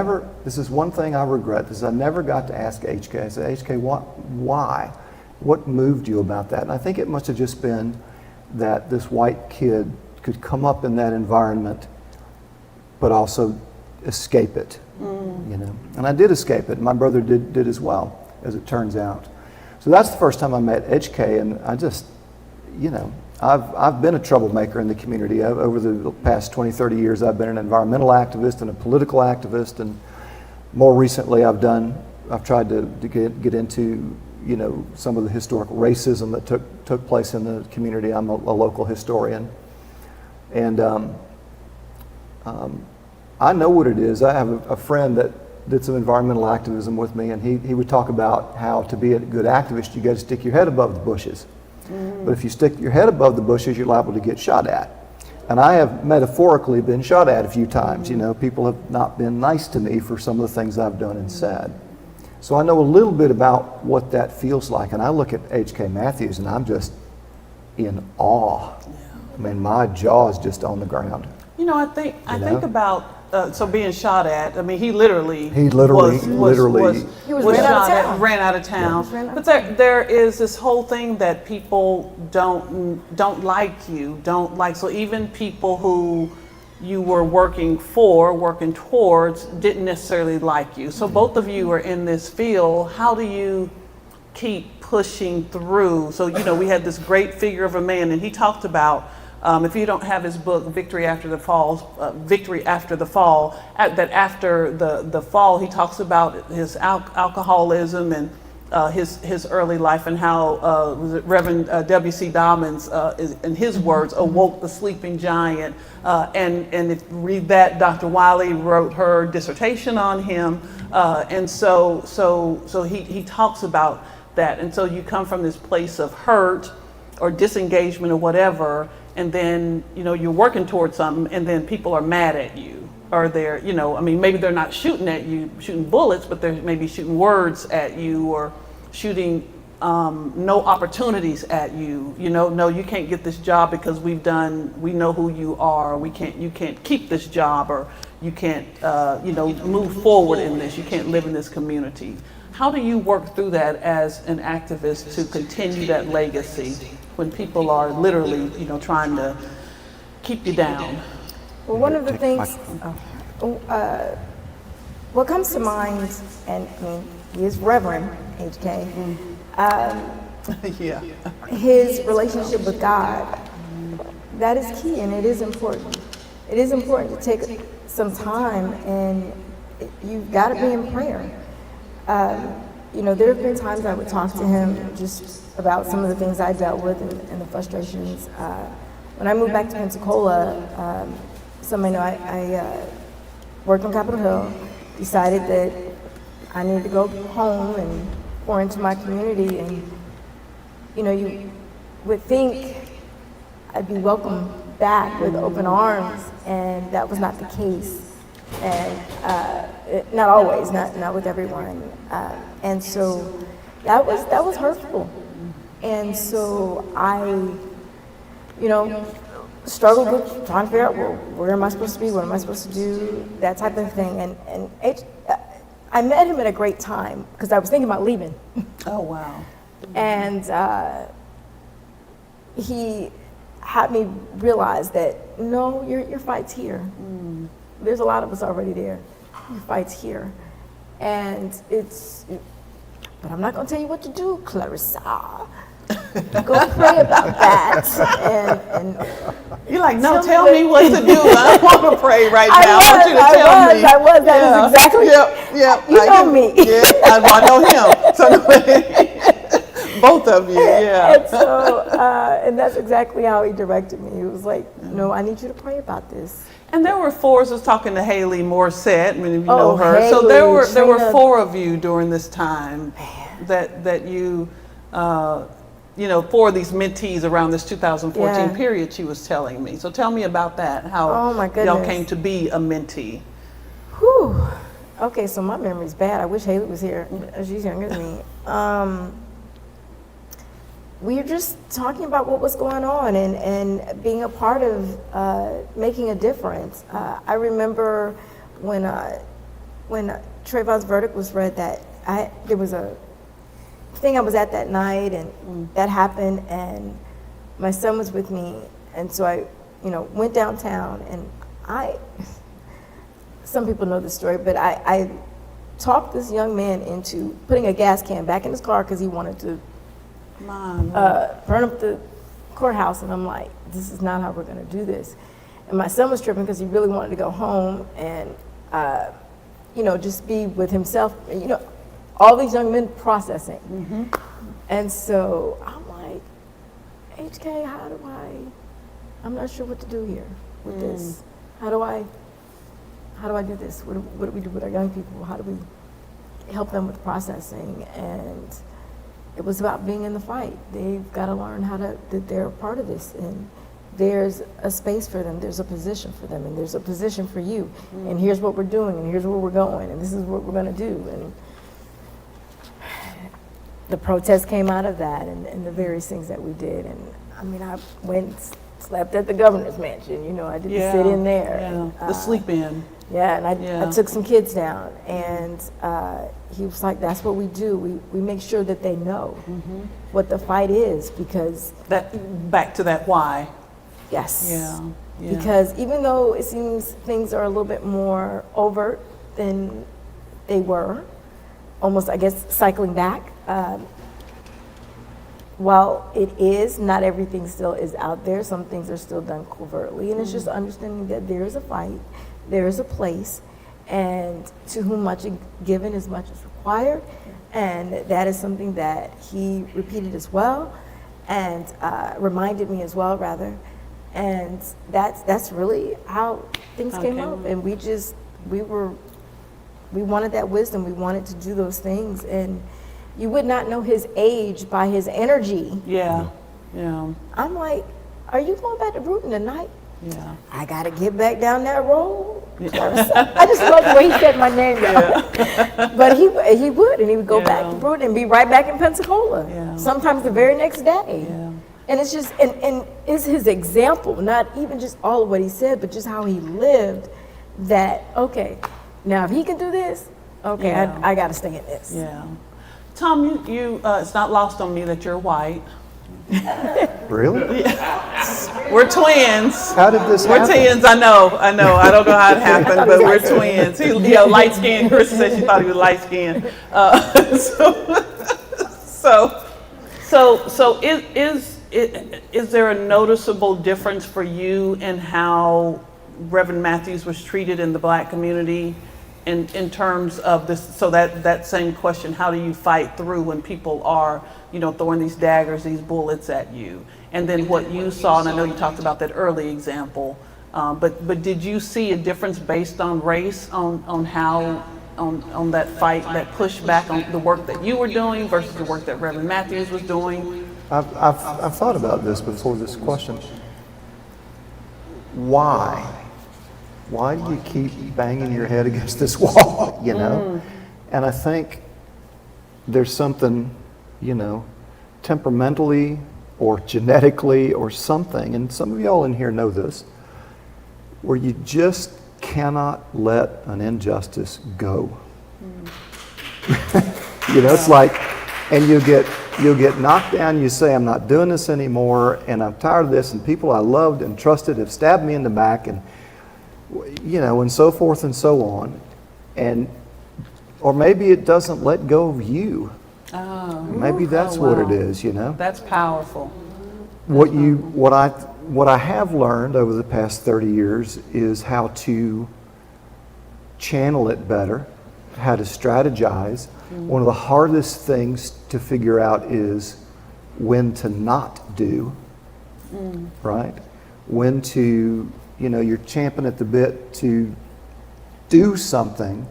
this is one thing I regret, is I never got to ask HK. I said, HK, why? What moved you about that? And I think it must have just been that this white kid could come up in that environment, but also escape it, you know. And I did escape it. My brother did as well, as it turns out. So that's the first time I met HK, and I just, you know, I've been a troublemaker in the community. Over the past 20, 30 years, I've been an environmental activist and a political activist, and more recently I've tried to get into, you know, some of the historical racism that took place in the community. I'm a local historian, and I know what it is. I have a friend that did some environmental activism with me, and he would talk about how to be a good activist, you got to stick your head above the bushes. But if you stick your head above the bushes, you're liable to get shot at. And I have metaphorically been shot at a few times. You know, people have not been nice to me for some of the things I've done and said. So I know a little bit about what that feels like. And I look at H.K. Matthews and I'm just in awe. I mean, my jaw is just on the ground. You know, I think about so being shot at. I mean, he literally was ran out of town. Yeah. But there is this whole thing that people don't like you, don't like. So even people who you were working towards, didn't necessarily like you. So both of you are in this field. How do you keep pushing through? So, you know, we had this great figure of a man, and he talked about, if you don't have his book, Victory After the Fall, that after the fall, he talks about his alcoholism and his early life, and how Reverend W.C. Dobbins, in his words, awoke the sleeping giant. And if you read that, Dr. Wiley wrote her dissertation on him. And so he talks about that. And so you come from this place of hurt or disengagement or whatever, and then, you know, you're working towards something, and then people are mad at you, or they're, you know, I mean, maybe they're not shooting at you, shooting bullets, but they're maybe shooting words at you, or shooting no opportunities at you. You know, no, you can't get this job because we know who you are. You can't keep this job, or you can't, you know, move forward in this. You can't live in this community. How do you work through that as an activist to continue that legacy when people are literally, you know, trying to keep you down? Well, one of the things, what comes to mind, and I mean, he is Reverend HK, Yeah. his relationship with God, that is key, and it is important. It is important to take some time, and you've got to be in prayer. You know, there have been times I would talk to him just about some of the things I dealt with and the frustrations. When I moved back to Pensacola, some may know I worked on Capitol Hill, decided that I needed to go home and pour into my community. And, you know, you would think I'd be welcomed back with open arms, and that was not the case. and not always, not with everyone. And so that was hurtful. And so I, struggled with trying to figure out, well, where am I supposed to be? What am I supposed to do? That type of thing. And I met him at a great time because I was thinking about leaving. Oh, wow. And he had me realize that, no, your fight's here. There's a lot of us already there. Your fight's here. And but I'm not going to tell you what to do, Clarissa. Go pray about that. And You're like, no, tell me what to do. I don't want to pray right now. I want you to tell me. I was. That is exactly. Yep. You know me. Yeah, I know him. So, both of you, yeah. And so, and that's exactly how he directed me. He was like, no, I need you to pray about this. And there were four. I was talking to Haley Morissette. Many of you know her. Haley, So there were Trina. four of you during this time that you. For these mentees around this 2014 Yeah. period, she was telling me. So tell me about that, how Oh, my y'all goodness. came to be a mentee. Whew. Okay, so my memory's bad. I wish Haley was here. She's younger than me. We were just talking about what was going on and being a part of making a difference. I remember when Trayvon's verdict was read that there was a thing I was at that night, and that happened, and my son was with me, and so I, went downtown, and some people know this story, but I talked this young man into putting a gas can back in his car because he wanted to burn up the courthouse, and I'm like, this is not how we're going to do this. And my son was tripping because he really wanted to go home and, just be with himself, all these young men processing. And so I'm like, HK, I'm not sure what to do here with this. How do I do this? What do we do with our young people? How do we help them with processing? And it was about being in the fight. They've got to learn that they're a part of this, and there's a space for them, there's a position for them, and there's a position for you. And here's what we're doing, and here's where we're going, and this is what we're going to do. And the protest came out of that, and the various things that we did. And I mean, I went and slept at the governor's mansion. I did the sit in there. Yeah. The sleep in. Yeah, and I took some kids down, and he was like, that's what we do. We make sure that they know what the fight is, because Back to that why. yes. Yeah. Because even though it seems things are a little bit more overt than they were, almost, I guess, cycling back, while it is, not everything still is out there. Some things are still done covertly, and it's just understanding that there is a fight, there is a place, and to whom much is given, as much is required. And that is something that he repeated as well, and reminded me as well, rather. And that's really how things came up. And we wanted that wisdom. We wanted to do those things. And you would not know his age by his energy. Yeah. I'm like, are you going back to Bruton tonight? Yeah. I got to get back down that road. I just love the way he said my name. But he would, and he would go back to Bruton and be right back in Pensacola. Yeah. Sometimes the very next day. Yeah. And it's just, and it's his example, not even just all of what he said, but just how he lived, that, okay, now if he can do this, okay, Yeah. I got to stay in this. Yeah. Tom, you it's not lost on me that you're white. Really? We're twins. How did this We're happen? twins. I know. I don't know how it happened, but we're twins. He light skinned. Chris said she thought he was light skinned. So is there a noticeable difference for you in how Reverend Matthews was treated in the Black community, in terms of this? So that same question: how do you fight through when people are, throwing these daggers, these bullets at you? And then what you saw, and I know you talked about that early example, but did you see a difference based on race on how on that fight, that pushback on the work that you were doing versus the work that Reverend Matthews was doing? I've thought about this before this question. Why? why do you keep banging your head against this wall, you know? And I think there's something, you know, temperamentally or genetically or something, and some of y'all in here know this, where you just cannot let an injustice go. You know, it's like, and you'll get knocked down, you say, I'm not doing this anymore, and I'm tired of this, and people I loved and trusted have stabbed me in the back, and, you know, and so forth and so on. And, or maybe it doesn't let go of you. Oh, Maybe that's what it is, you know? that's powerful. What I have learned over the past 30 years is how to channel it better, how to strategize. One of the hardest things to figure out is when to not do, right? When to, you know, you're champing at the bit to do something,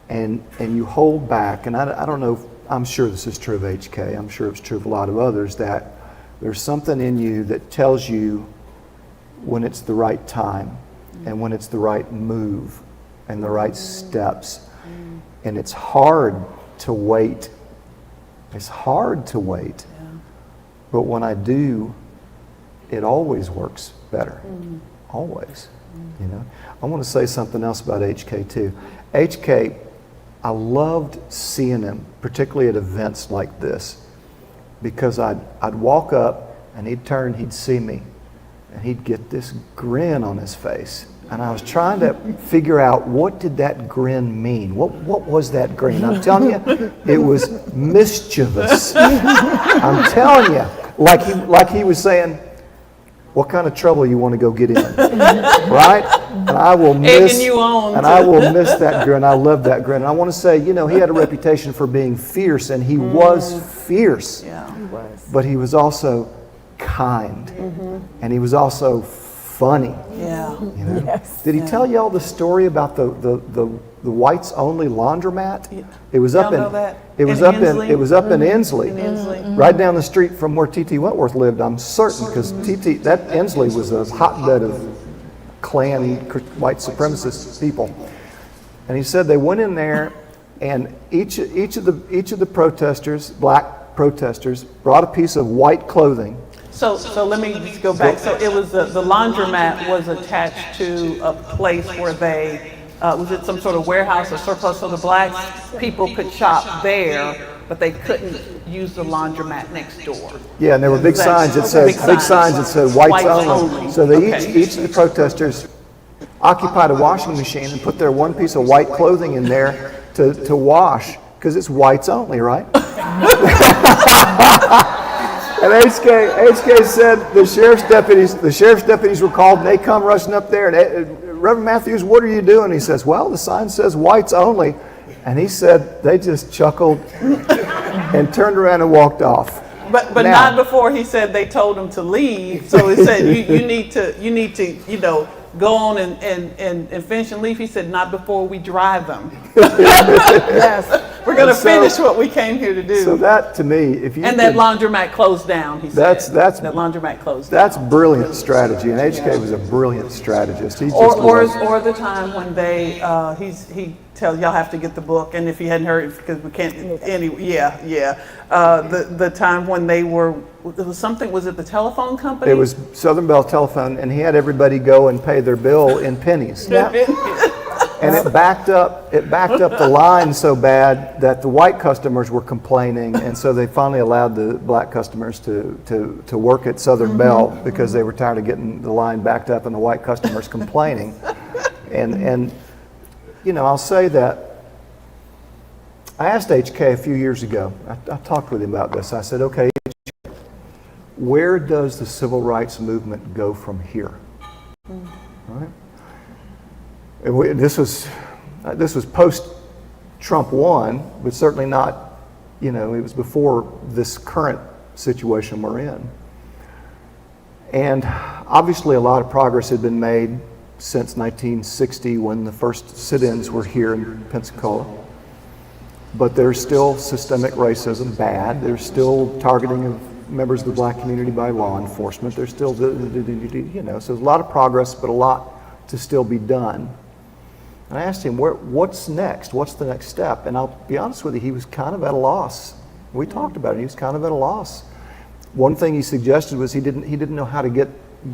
and you hold back. And I don't know, I'm sure this is true of HK, I'm sure it's true of a lot of others, that there's something in you that tells you when it's the right time and when it's the right move and the right steps. And it's hard to wait. It's hard to wait. But when I do, it always works better. Always. You know? I want to say something else about HK too. HK, I loved seeing him, particularly at events like this, because I'd walk up and he'd turn, he'd see me, and he'd get this grin on his face. And I was trying to figure out, what did that grin mean? What was that grin? I'm telling you, it was mischievous. I'm telling you, like he was saying, what kind of trouble you want to go get in, right? And I will miss, Egging you on and I will miss that grin. I love that grin. And I want to say, you know, he had a reputation for being fierce, and he was fierce. Yeah. But he was also kind, and he was also funny. Yeah. You know? Did he tell y'all the story about the whites only laundromat? It was up Y'all know that? it was In up Inslee? it was up in Inslee, Inslee. right down the street from where T.T. Wentworth lived. I'm certain, because that Inslee was a hotbed of Klan white supremacist people. And he said they went in there, and each of the protesters, black protesters, brought a piece of white clothing. So let me just go back. So it was the laundromat was attached to a place where they was it some sort of warehouse or surplus, so the black people could shop there, but they couldn't use the laundromat next door. Yeah, and there were big signs that said whites only. So they each of the protesters occupied a washing machine and put their one piece of white clothing in there to wash, because it's whites only, right? And HK said the sheriff's deputies were called, and they come rushing up there, and Reverend Matthews, what are you doing? He says, well, the sign says whites only. And he said they just chuckled and turned around and walked off. But Now- not before he said they told him to leave. So he said you need to you know, go on and finish and leave. He said not before we drive them. Yes, we're going to finish what we came here to do. So that, to me, if you and that could- laundromat closed down. He said that laundromat closed down. that's brilliant strategy, and HK was a brilliant strategist. He just Or the time when they he tells y'all have to get the book, and if you hadn't heard, because we can't the time when they were, there was something, was it the telephone company? It was Southern Bell Telephone, and he had everybody go and pay their bill in pennies. And it backed up the line so bad that the white customers were complaining, and so they finally allowed the black customers to work at Southern Bell, because they were tired of getting the line backed up and the white customers complaining. And you know, I'll say that I asked HK a few years ago, I talked with him about this. I said, okay, where does the civil rights movement go from here? Right? This was post-Trump won, but certainly not, you know, it was before this current situation we're in. And obviously a lot of progress had been made since 1960, when the first sit-ins were here in Pensacola. But there's still systemic racism, bad. There's still targeting of members of the black community by law enforcement. There's still, you know, so there's a lot of progress, but a lot to still be done. And I asked him, what's next? What's the next step? And I'll be honest with you, he was kind of at a loss. We talked about it, he was kind of at a loss. One thing he suggested was he didn't know how to get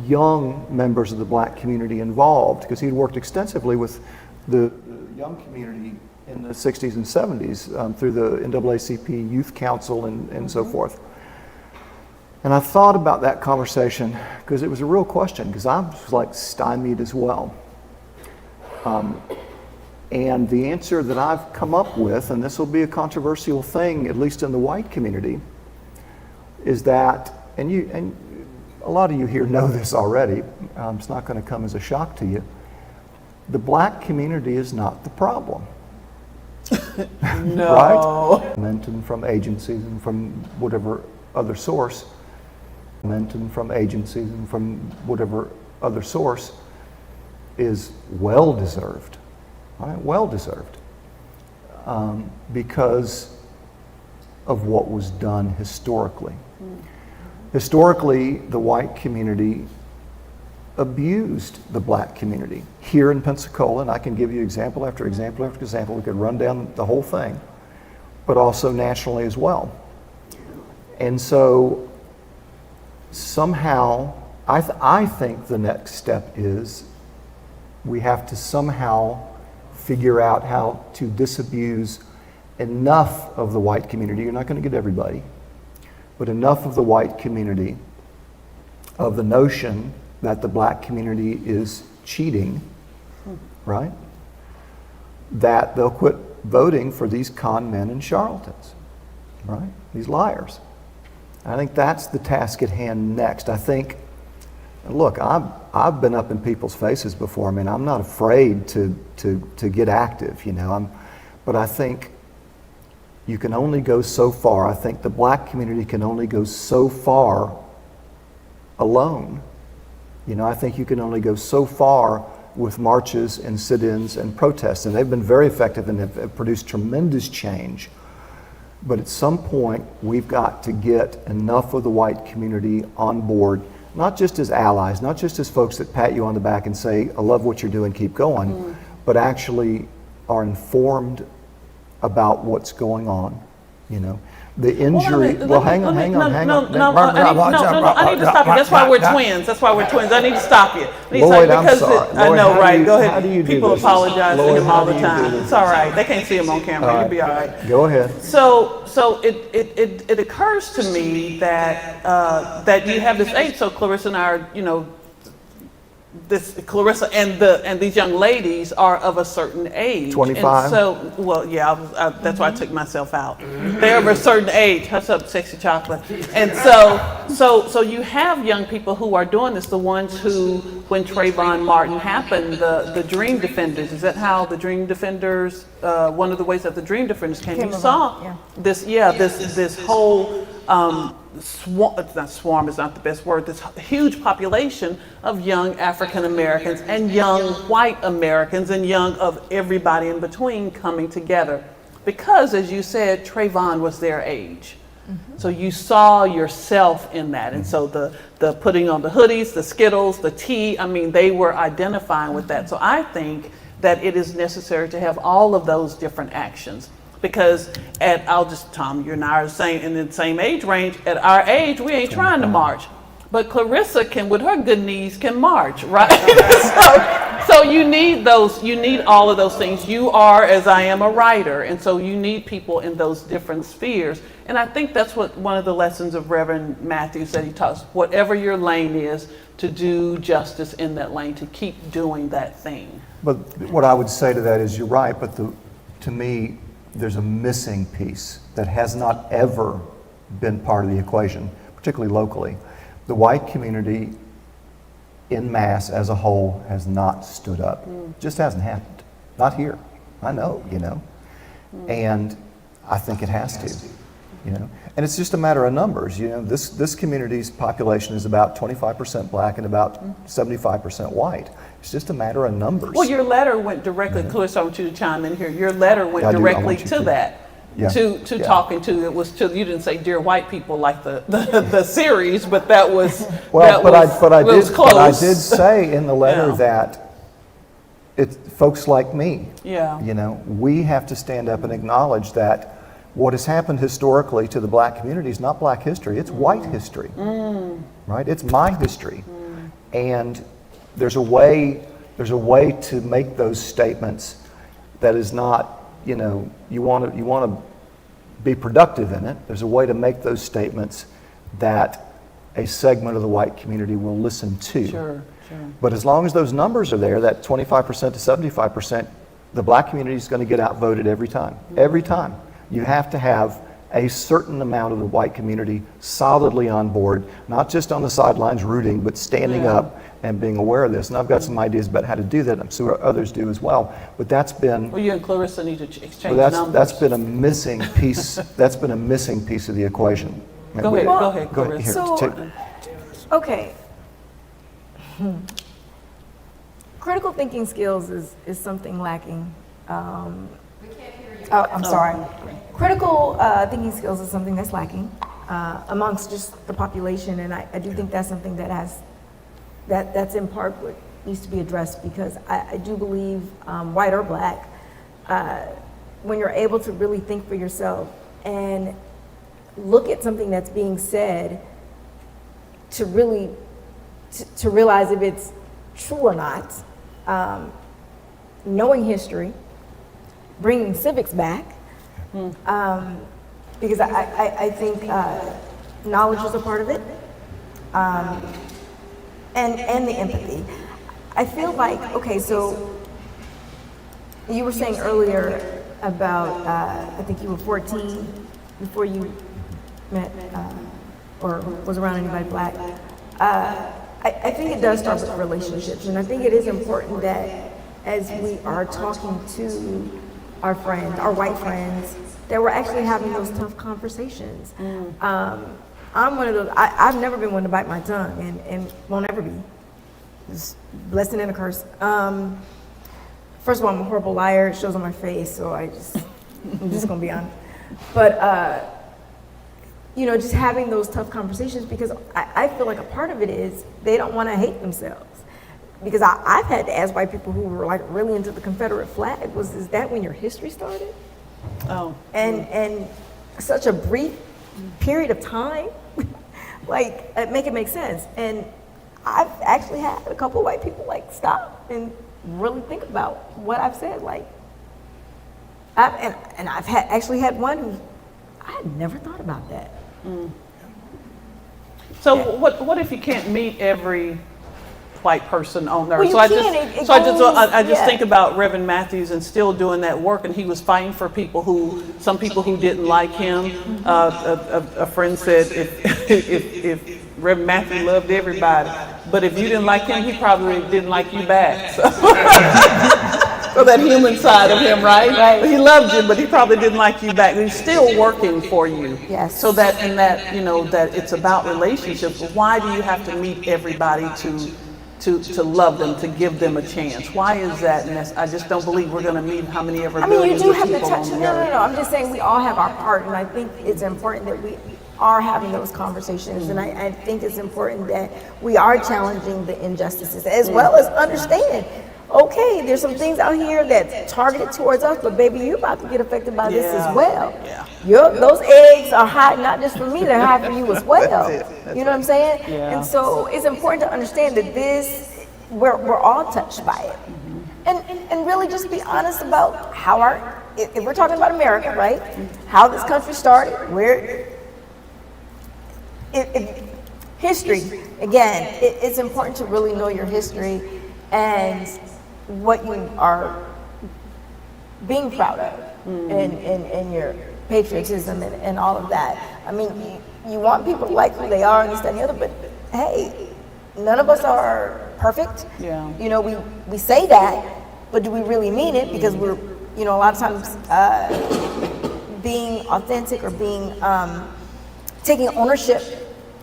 young members of the black community involved, because he'd worked extensively with the young community in the 60s and 70s through the NAACP Youth Council and so forth. And I thought about that conversation because it was a real question, because I was like stymied as well. And the answer that I've come up with, and this will be a controversial thing, at least in the white community, is that, and a lot of you here know this already, it's not going to come as a shock to you, the black community is not the problem. No. Right? Momentum from agencies and from whatever other source, is well deserved, right? Well deserved, because of what was done historically. Historically, the white community abused the black community. Here in Pensacola, and I can give you example after example after example, we could run down the whole thing, but also nationally as well. And so somehow, I think the next step is we have to somehow figure out how to disabuse enough of the white community. You're not going to get everybody, but enough of the white community of the notion that the black community is cheating, right? That they'll quit voting for these con men and charlatans, right? These liars. I think that's the task at hand next. I think, look, I've been up in people's faces before. I mean, I'm not afraid to get active, you know. But I think you can only go so far. I think the black community can only go so far alone. You know, I think you can only go so far with marches and sit-ins and protests. And they've been very effective and have produced tremendous change. But at some point, we've got to get enough of the white community on board, not just as allies, not just as folks that pat you on the back and say, I love what you're doing, keep going, but actually are informed about what's going on, you know. The injury, hang on. I need to stop you. That's why we're twins. I need to stop you. Lloyd, I'm sorry. I Lloyd, know, right? Go how do you ahead. do People this? apologize to Lloyd, him how all do the you do time. this? It's all right. They can't see him on camera. You'll be all right. Go ahead. So it occurs to me that that you have this age. So Clarissa and I are, you know, Clarissa and these young ladies are of a certain age. 25. And so, well, yeah, that's why I took myself out. They're of a certain age. Hush up, sexy chocolate. And so you have young people who are doing this. The ones who, when Trayvon Martin happened, the Dream Defenders. Is that how the Dream Defenders? One of the ways that the Dream Defenders came. You saw this whole. Swarm is not the best word, this huge population of young African Americans and young white Americans and young of everybody in between coming together. Because, as you said, Trayvon was their age. So you saw yourself in that. And so the putting on the hoodies, the Skittles, the tea, I mean, they were identifying with that. So I think that it is necessary to have all of those different actions. Because Tom, you and I are in the same age range. At our age, we ain't trying to march. But Clarissa can, with her good knees, can march, right? so you need all of those things. You are, as I am, a writer. And so you need people in those different spheres. And I think that's what one of the lessons of Reverend Matthews that he taught us, whatever your lane is, to do justice in that lane, to keep doing that thing. But what I would say to that is you're right, but to me, there's a missing piece that has not ever been part of the equation, particularly locally. The white community en masse as a whole has not stood up. Just hasn't happened. Not here. I know, you know. And I think it has to, you know. And it's just a matter of numbers, you know. This community's population is about 25% black and about 75% white. It's just a matter of numbers. Well, your letter went directly, Clarissa, I want you to chime in here. Your letter went directly to that, talking to, it was to, you didn't say dear white people like the series, but that was, well, that but was, I was close. But I did say in the letter that it's folks like me. Yeah. You know, we have to stand up and acknowledge that what has happened historically to the black community is not black history, it's white history, right? It's my history. And there's a way to make those statements that is not, you know, you want to be productive in it. There's a way to make those statements that a segment of the white community will listen to. Sure. But as long as those numbers are there, that 25% to 75%, the black community is going to get outvoted every time. Every time. You have to have a certain amount of the white community solidly on board, not just on the sidelines rooting, but standing up and being aware of this. And I've got some ideas about how to do that. I'm sure others do as well. But that's been, Well, you and Clarissa need to exchange well, numbers. that's been a missing piece. That's been a missing piece of the equation. Go ahead, go ahead, Go ahead. Clarissa. Here, So, take- okay. Critical thinking skills is something lacking. I'm sorry. Critical thinking skills is something that's lacking amongst just the population, and I do think that's something that's in part what needs to be addressed, because I do believe, white or black, when you're able to really think for yourself and look at something that's being said to really to realize if it's true or not, knowing history, bringing civics back, because I think knowledge is a part of it, and the empathy. I feel like, okay, so you were saying earlier about, I think you were 14 before you met or was around anybody black. I think it does start with relationships, and I think it is important that as we are talking to our friends, our white friends, that we're actually having those tough conversations. I'm one of those, I've never been one to bite my tongue, and won't ever be. It's a blessing and a curse. First of all, I'm a horrible liar. It shows on my face, so I'm just gonna be honest. But you know, just having those tough conversations, because I feel like a part of it is they don't want to hate themselves. Because I've had to ask white people who were like really into the Confederate flag, is that when your history started? Oh. And such a brief period of time, like make it make sense. And I've actually had a couple of white people like stop and really think about what I've said. Like, and I've actually had one who I had never thought about that. So what if you can't meet every white person on there? Well, you So I can. just, It so I just, goes- I just yeah. think about Reverend Matthews and still doing that work, and he was fighting for people some people who didn't like him. A friend said if Reverend Matthews loved everybody, but if you didn't like him, he probably didn't like you back. So that human side of him, right? Right. He loved you, but he probably didn't like you back. He's still working for you. Yes. So that, and that, you know, that it's about relationships. But why do you have to meet everybody to love them, to give them a chance? Why is that? And I just don't believe we're going to meet how many ever I mean, you billions do of have to people touch. on No, the earth. no. I'm just saying we all have our part, and I think it's important that we are having those conversations, and I think it's important that we are challenging the injustices as well as understand. Okay, there's some things out here that's targeted towards us, but baby, you're about to get affected by this Yeah. as well. Yeah. Those eggs are hot not just for me, they're hot for you as well. That's You know what I'm saying? Yeah. And so it's important to understand that we're all touched by it. And really just be honest about how if we're talking about America, right? How this country started, history, again, it's important to really know your history and what you are being proud of and your patriotism and all of that. I mean, you want people to like who they are and this, that, and the other, but hey, none of us are perfect. Yeah. You know, we say that, but do we really mean it? Because we're, you know, a lot of times being authentic or being taking ownership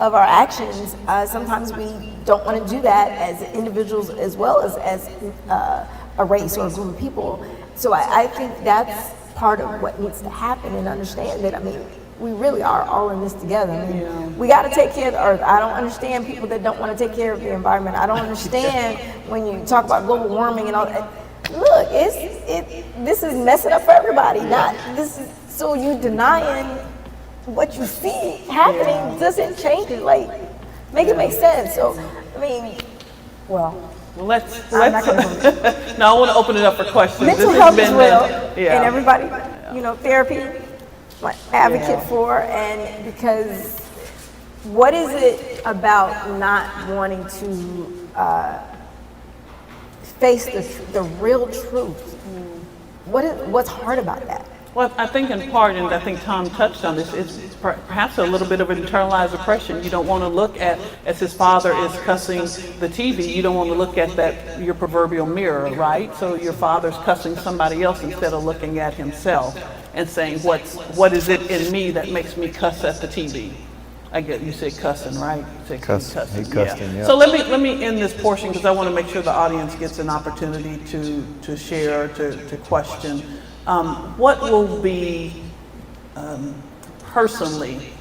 of our actions, sometimes we don't want to do that as individuals as well as a race or a group of people. So I think that's part of what needs to happen, and understand that, I mean, we really are all in this together. I mean, we got to take care of the earth. I don't understand people that don't want to take care of the environment. I don't understand when you talk about global warming and all that. look, this is messing up for everybody. So you denying what you see happening doesn't change it. Like, make it make sense. So, I mean, well, Let's I'm not gonna no, I want to open it up for questions. mental This has health is been, real, yeah. and everybody, therapy, like, advocate for, and because what is it about not wanting to face the real truth? What's hard about that? Well, I think in part, and I think Tom touched on this, it's perhaps a little bit of an internalized oppression. You don't want to look at, as his father is cussing the TV, you don't want to look at your proverbial mirror, right? So your father's cussing somebody else instead of looking at himself and saying, what is it in me that makes me cuss at the TV? I get you say cussing, right? You say cussing. He cussed him, yeah. So let me end this portion because I want to make sure the audience gets an opportunity to share, to question. What will be personally,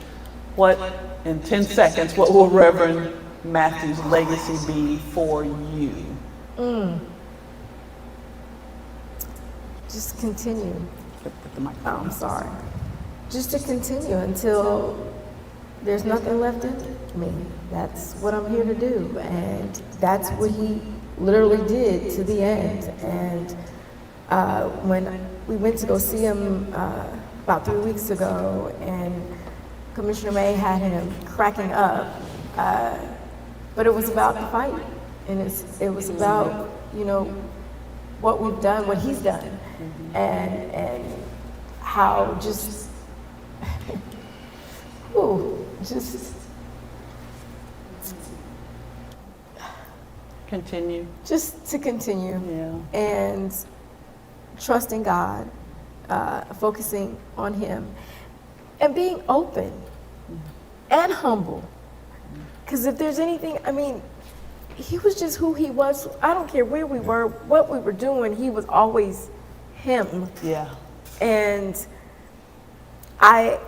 in 10 seconds, what will Reverend Matthew's legacy be for you? Just continue. Put the microphone. I'm sorry. Just to continue until there's nothing left in me. That's what I'm here to do. And that's what he literally did to the end. And when we went to go see him about 3 weeks ago, and Commissioner May had him cracking up, but it was about the fight. And it was about, what we've done, what he's done, and how just, Continue. just to continue. Yeah. And trusting God, focusing on him, and being open and humble. Because if there's anything, he was just who he was. I don't care where we were, what we were doing, he was always him. Yeah. And I've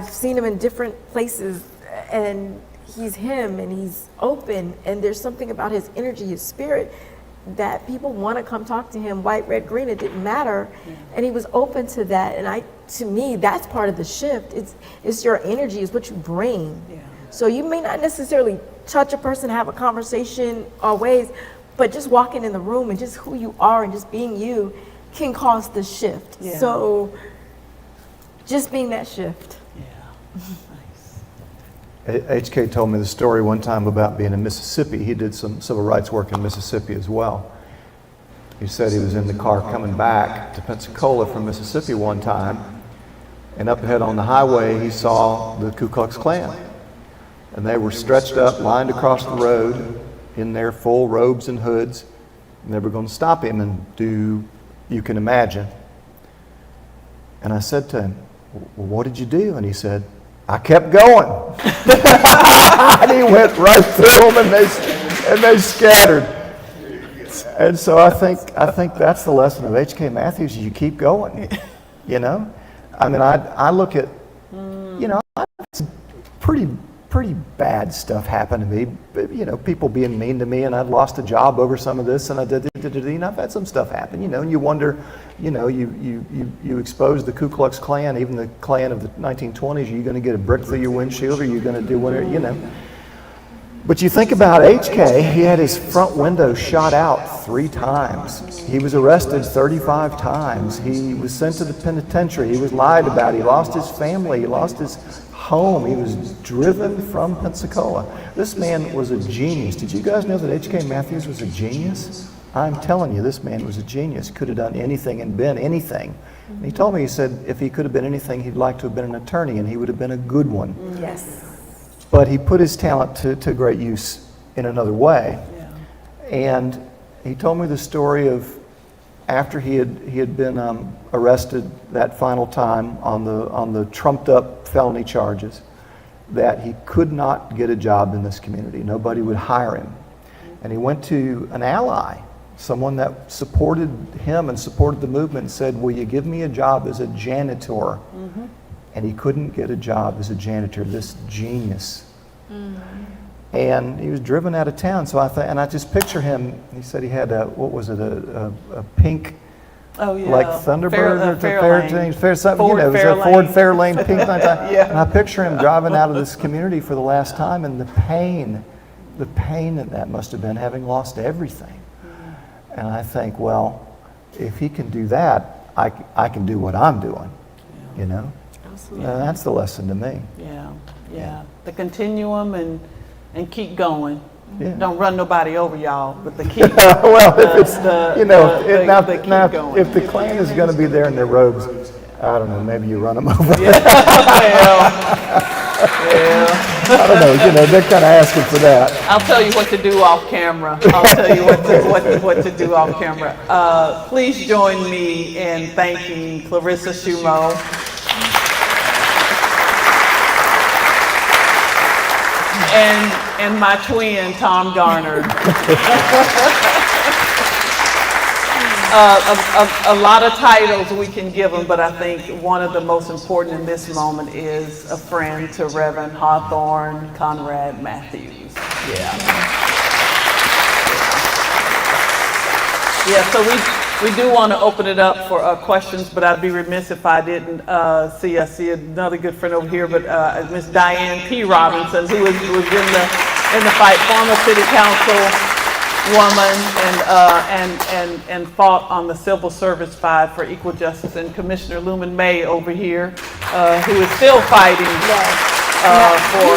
seen him in different places, and he's him, and he's open, and there's something about his energy, his spirit, that people want to come talk to him, white, red, green, it didn't matter. And he was open to that. And to me, that's part of the shift. It's your energy, it's what you bring. Yeah. So you may not necessarily touch a person, have a conversation always, but just walking in the room and just who you are and just being you can cause the shift. Yeah. So just being that shift. Yeah. HK told me the story one time about being in Mississippi. He did some civil rights work in Mississippi as well. He said he was in the car coming back to Pensacola from Mississippi one time, and up ahead on the highway he saw the Ku Klux Klan. And they were stretched up, lined across the road in their full robes and hoods, and they were going to stop him and do, you can imagine. And I said to him, well, what did you do? And he said, I kept going. And he went right through them, and they scattered. And so I think that's the lesson of H.K. Matthews, is you keep going, I look at, pretty bad stuff happened to me, people being mean to me, and I'd lost a job over some of this, and I've had some stuff happen, and you wonder, you expose the Ku Klux Klan, even the Klan of the 1920s, are you going to get a brick through your windshield, or are you going to do whatever, But you think about HK, he had his front window shot out 3 times. He was arrested 35 times. He was sent to the penitentiary. He was lied about. He lost his family. He lost his home. He was driven from Pensacola. This man was a genius. Did you guys know that H.K. Matthews was a genius? I'm telling you, this man was a genius. Could have done anything and been anything. And he told me, he said, if he could have been anything, he'd like to have been an attorney, and he would have been a good one. Yes. But he put his talent to great use in another way. Yeah. And he told me the story of after he had been arrested that final time on the trumped up felony charges, that he could not get a job in this community. Nobody would hire him. And he went to an ally, someone that supported him and supported the movement, and said, will you give me a job as a janitor? Mm-hmm. And he couldn't get a job as a janitor, this genius. Mm-hmm. and he was driven out of town. So and I just picture him. He said he had what was it, a pink, Oh, yeah. like Thunderbird or Fairlane. Fair something, Ford it was a Fairlane. Ford Fairlane pink thing. Yeah. And I picture him driving out of this community for the last time, and the pain that must have been, having lost everything. And I think, well, if he can do that, I can do what I'm doing, you know? Absolutely. That's the lesson to me. Yeah. The continuum and keep going. Yeah. Don't run nobody over, y'all, but the keep. Well, if it's, the- you know, the- now, the keep now, going. if the Klan is going to be there in their robes, I don't know, maybe you run them over. Well, I don't know, you know, they're kind of asking for that. I'll tell you what to do off camera. I'll tell you what to do off camera. Please join me in thanking Clarissa Schumo. And my twin, Tom Garner. A lot of titles we can give them, but I think one of the most important in this moment is a friend to Reverend Hawthorne Conrad Matthews. Yeah, so we do want to open it up for questions, but I'd be remiss if I didn't see another good friend over here, but Miss Diane P. Robinson, who was in the fight, former city council woman, and fought on the civil service side for equal justice, and Commissioner Lumen May over here, who is still fighting for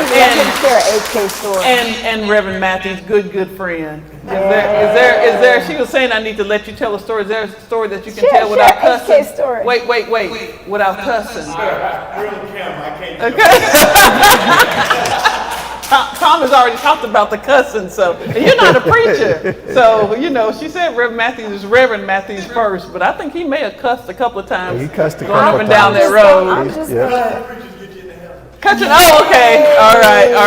and Reverend Matthews, good friend. Is there? She was saying I need to let you tell a story. Is there a story that you can tell without cussing? story. Wait, without cussing. Tom has already talked about the cussing, so and you're not a preacher. So, you know, she said Reverend Matthews is Reverend Matthews first, but I think he may have cussed a couple of times. He cussed a going couple up and down times. that road. I'm just Cussing, oh, okay. All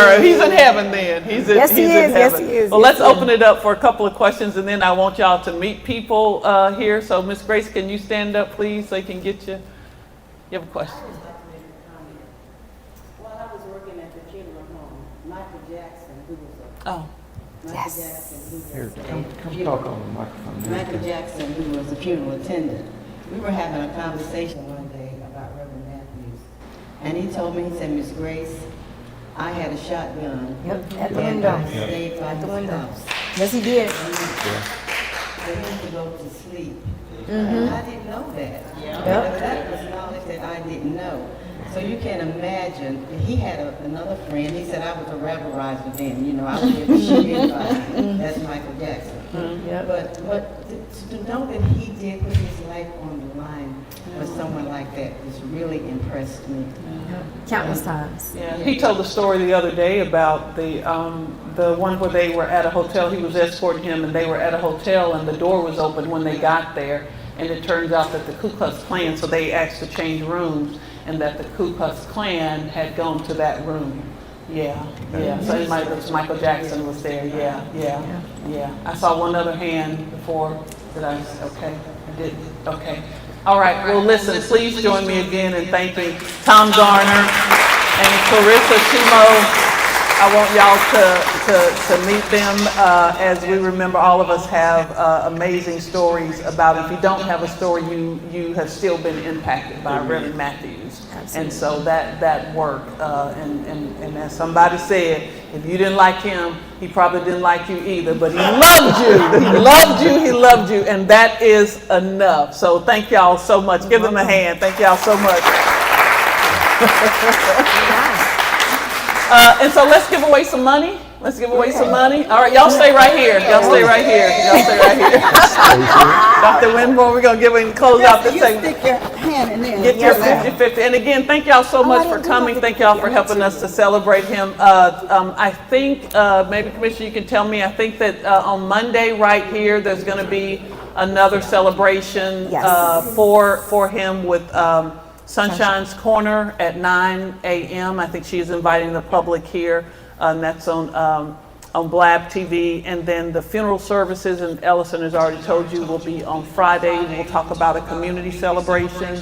right. He's in heaven then. He's in Yes, he heaven. is. Yes, he is. Well, Yes, let's he is. open it up for a couple of questions, and then I want y'all to meet people here. So, Miss Grace, can you stand up, please, so he can get you? You have a question? While I was working at the funeral home, Michael Jackson, who was Oh, Michael Jackson, who was Here, come talk on the microphone. Michael Jackson, who was a funeral attendant. We were having a conversation one day about Reverend Matthews, and he told me, he said, Miss Grace, I had a shotgun. Yep, at the And window. I stayed by At the his window. house. Yes, he did. For him to go to sleep. And I didn't know that. That was knowledge that I didn't know. So you can imagine, he had another friend, he said I was a rabble-rouser then, you know, I was there to shoot anybody. That's Michael Jackson. Yep. But to know that he did put his life on the line for someone like that just really impressed me. Countless times. yeah. He told a story the other day about the one where they were at a hotel. He was escorting him, and they were at a hotel, and the door was open when they got there. And it turns out that the Ku Klux Klan, so they asked to change rooms, and that the Ku Klux Klan had gone to that room. Yeah. So Michael Jackson was there. Yeah. I saw one other hand before. Okay. I didn't. Okay. All right. Well, listen. Please join me again in thanking Tom Garner and Clarissa Schumo. I want y'all to meet them as we remember all of us have amazing stories about, if you don't have a story, you have still been impacted by Reverend Matthews. Absolutely. And so that work, and as somebody said, if you didn't like him, he probably didn't like you either, but he loved you. He loved you, and that is enough. So thank y'all so much. Give them a hand. Thank y'all so much. And so let's give away some money. All right, y'all stay right here. Dr. Winborn, we're going to close out this segment. Stick your hand in there. Get your 50-50. And again, thank y'all so much for coming. Thank y'all for helping us to celebrate him. I think, maybe Commissioner, you can tell me, I think that on Monday right here, there's going to be another celebration Yes. for him with Sunshine's Corner at 9 a.m. I think she is inviting the public here, and that's on Blab TV. And then the funeral services, and Ellison has already told you, will be on Friday. We'll talk about a community celebration.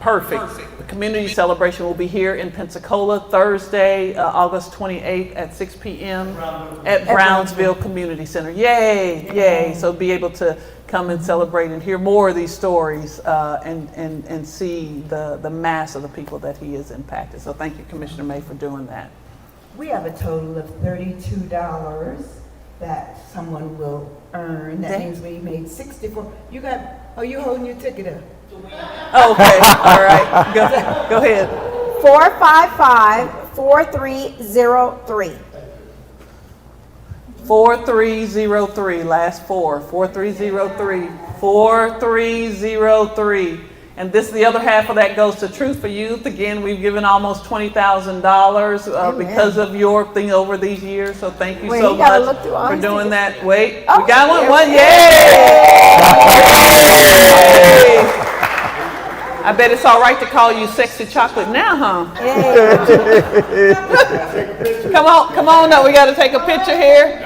Perfect. The community celebration will be here in Pensacola Thursday, August 28th at 6 p.m. at Brownsville Community Center. Yay, yay. So be able to come and celebrate and hear more of these stories and see the mass of the people that he has impacted. So thank you, Commissioner May, for doing that. We have a total of $32 that someone will earn. That means we made 64. You got, are you holding your ticket up? Okay, all right, go ahead. 455-4303. 4303, last four, 4303, 4303. And this, the other half of that goes to Truth for Youth. Again, we've given almost $20,000 because of your thing over these years. So thank you so much for doing that. Wait, we got one. Yay! I bet it's all right to call you Sexy Chocolate now, huh? Come on up. We got to take a picture here.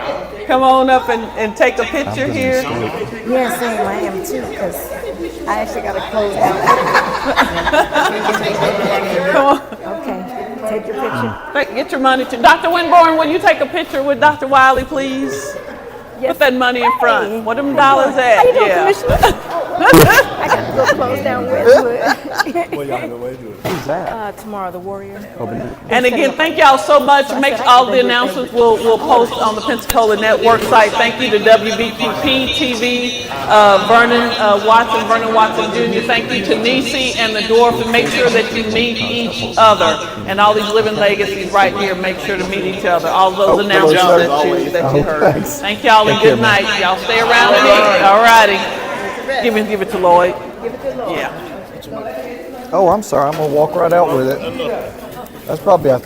Come on up and take a picture here. Yeah, same. I am too, because I actually got to close down. Come on. Okay, take your picture. Get your money to Dr. Winborn. Will you take a picture with Dr. Wiley, please? Yes. Put that money in front. What them dollars at? How you doing, Commissioner? I got to go close down Westwood. Who's that? Tomorrow, the Warrior. And again, thank y'all so much. Make sure all the announcements we'll post on the Pensacola Network site. Thank you to WBQP TV, Vernon Watson Jr. Thank you to Nisi and the Dwarf. And make sure that you meet each other. And all these living legacies right here, make sure to meet each other. All those announcements that you heard. Thank y'all and good night. Y'all stay around and eat. All righty. Give it to Lloyd. Give it to Lord. Yeah. Oh, I'm sorry. I'm going to walk right out with it. That's probably a